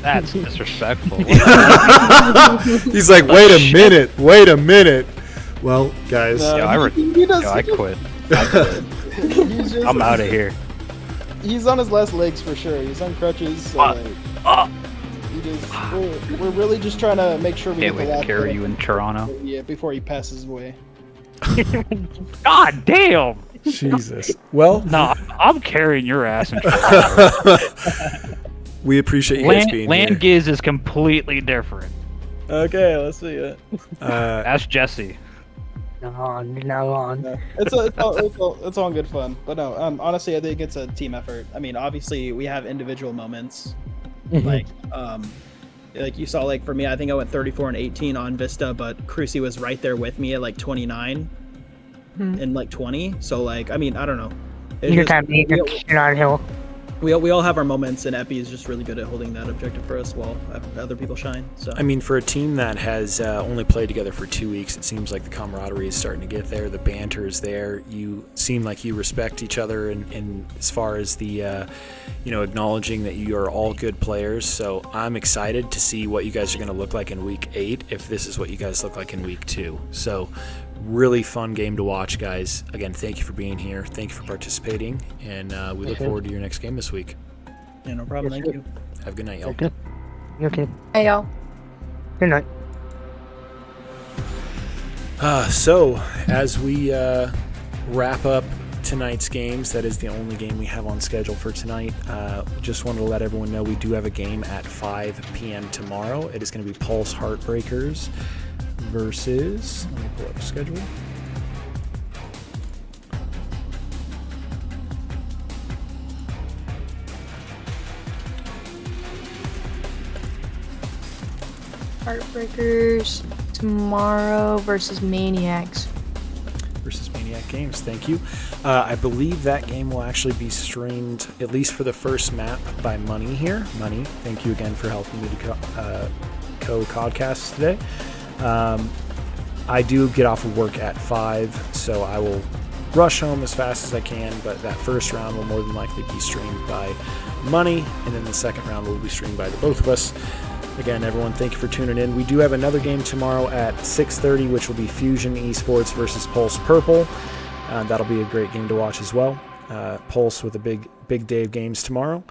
That's disrespectful. He's like, wait a minute. Well, guys. I quit. I'm out of here. He's on his last legs for sure. He's on crutches. So we're really just trying to make sure we Can't wait to carry you in Toronto. Yeah, before he passes away. God damn! Jesus. Well, no, I'm carrying your ass in Toronto. We appreciate you guys being Land here. Giz is completely different. Okay, let's see it. Ask Jesse. No. It's all good fun, but no. Honestly, I think it's a team effort. I mean, obviously, we have individual moments, like you saw. Like for me, I think I went 34 and 18 on Vista, but Crucy was right there with me at like 29 and like 20. So like, I mean, I don't know. You're on hill. We all have our moments, and Epi is just really good at holding that objective for us while other people shine. So I mean, for a team that has only played together for 2 weeks, it seems like the camaraderie is starting to get there. The banter is there. You seem like you respect each other, and as far as the acknowledging that you are all good players. So I'm excited to see what you guys are going to look like in week 8 if this is what you guys look like in week 2. So really fun game to watch, guys. Again, thank you for being here. Thank you for participating, and we look forward to your next game this week. Yeah, no problem. Thank you. Have a good night, y'all. Okay. Hey, y'all. Good night. So, as we wrap up tonight's games, that is the only game we have on schedule for tonight. Just wanted to let everyone know we do have a game at 5 p.m. tomorrow. It is going to be Pulse Heartbreakers versus, let me pull up the schedule. Heartbreakers tomorrow versus Maniacs. Versus Maniac Games, thank you. I believe that game will actually be streamed, at least for the first map, by Money here. Money, thank you again for helping me to co-podcast today. I do get off of work at 5, so I will rush home as fast as I can, but that first round will more than likely be streamed by Money, and then the second round will be streamed by the both of us. Again, everyone, thank you for tuning in. We do have another game tomorrow at 6:30, which will be Fusion Esports versus Pulse Purple. That'll be a great game to watch as well. Pulse with a big day of games tomorrow.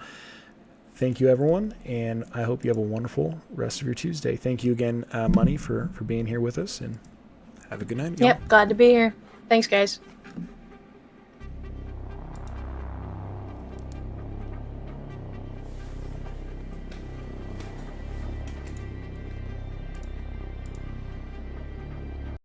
Thank you, everyone, and I hope you have a wonderful rest of your Tuesday. Thank you again, Money, for being here with us, and have a good night. Yep, glad to be here. Thanks, guys.